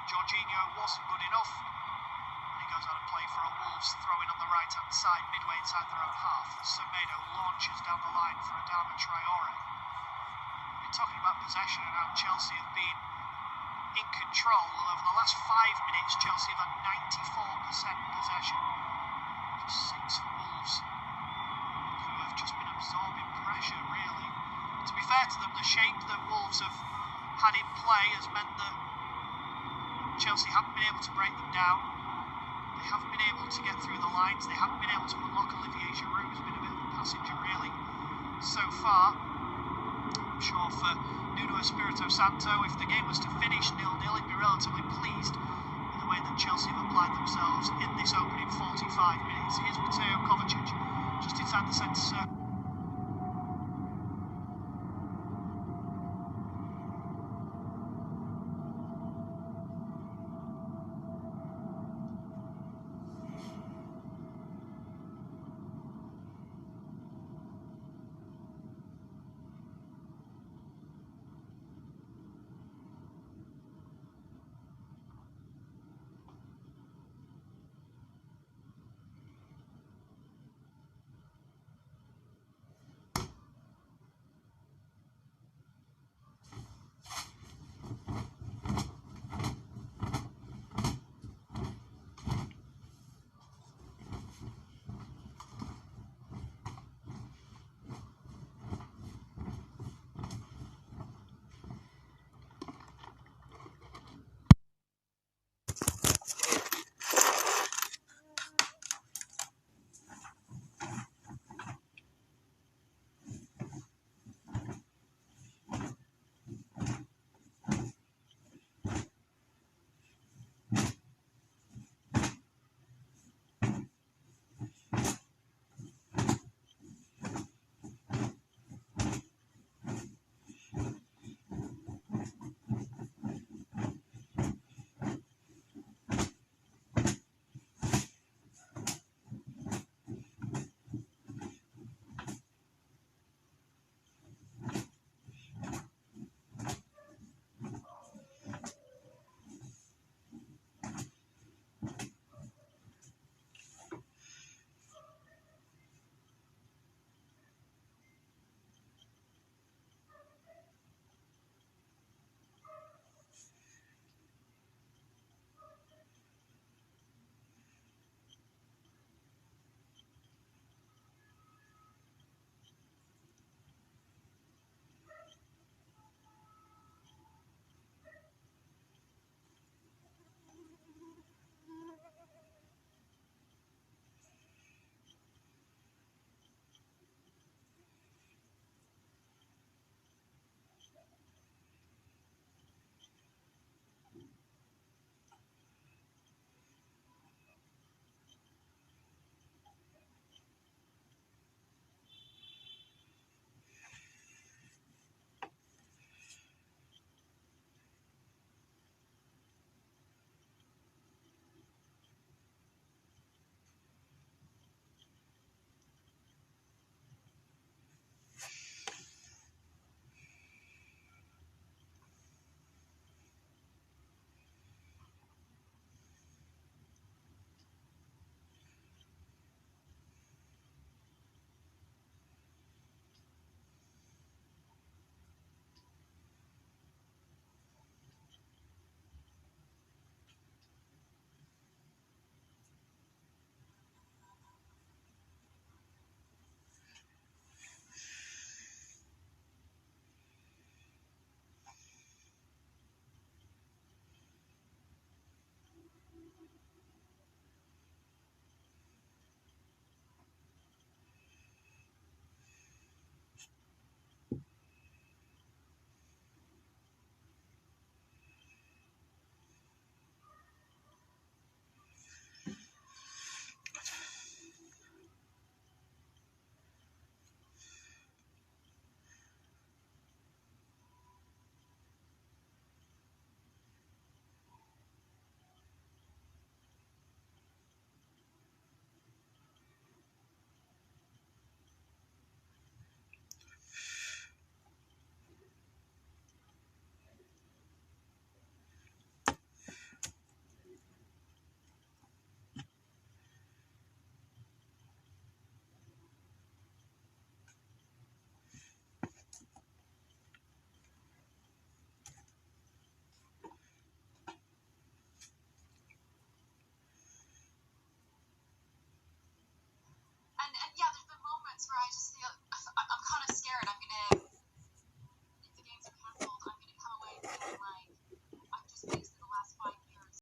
Jorginho wasn't good enough, and he goes out of play for a Wolves throw-in on the right-hand side, midway inside their own half. Semedo launches down the line for Adama Traore. We've been talking about possession and how Chelsea have been in control. Well, over the last 5 minutes, Chelsea have had 94% possession. Just 6 for Wolves, who have just been absorbing pressure, really. To be fair to them, the shape that Wolves have had in play has meant that Chelsea haven't been able to break them down. They haven't been able to get through the lines. They haven't been able to unlock Olivier Giroud, who's been a bit of a passenger, really, so far. I'm sure for Nuno Espirito Santo, if the game was to finish 0-0, he'd be relatively pleased with the way that Chelsea have applied themselves in this opening 45 minutes. Here's Mateo Kovacic, just inside the centre circle.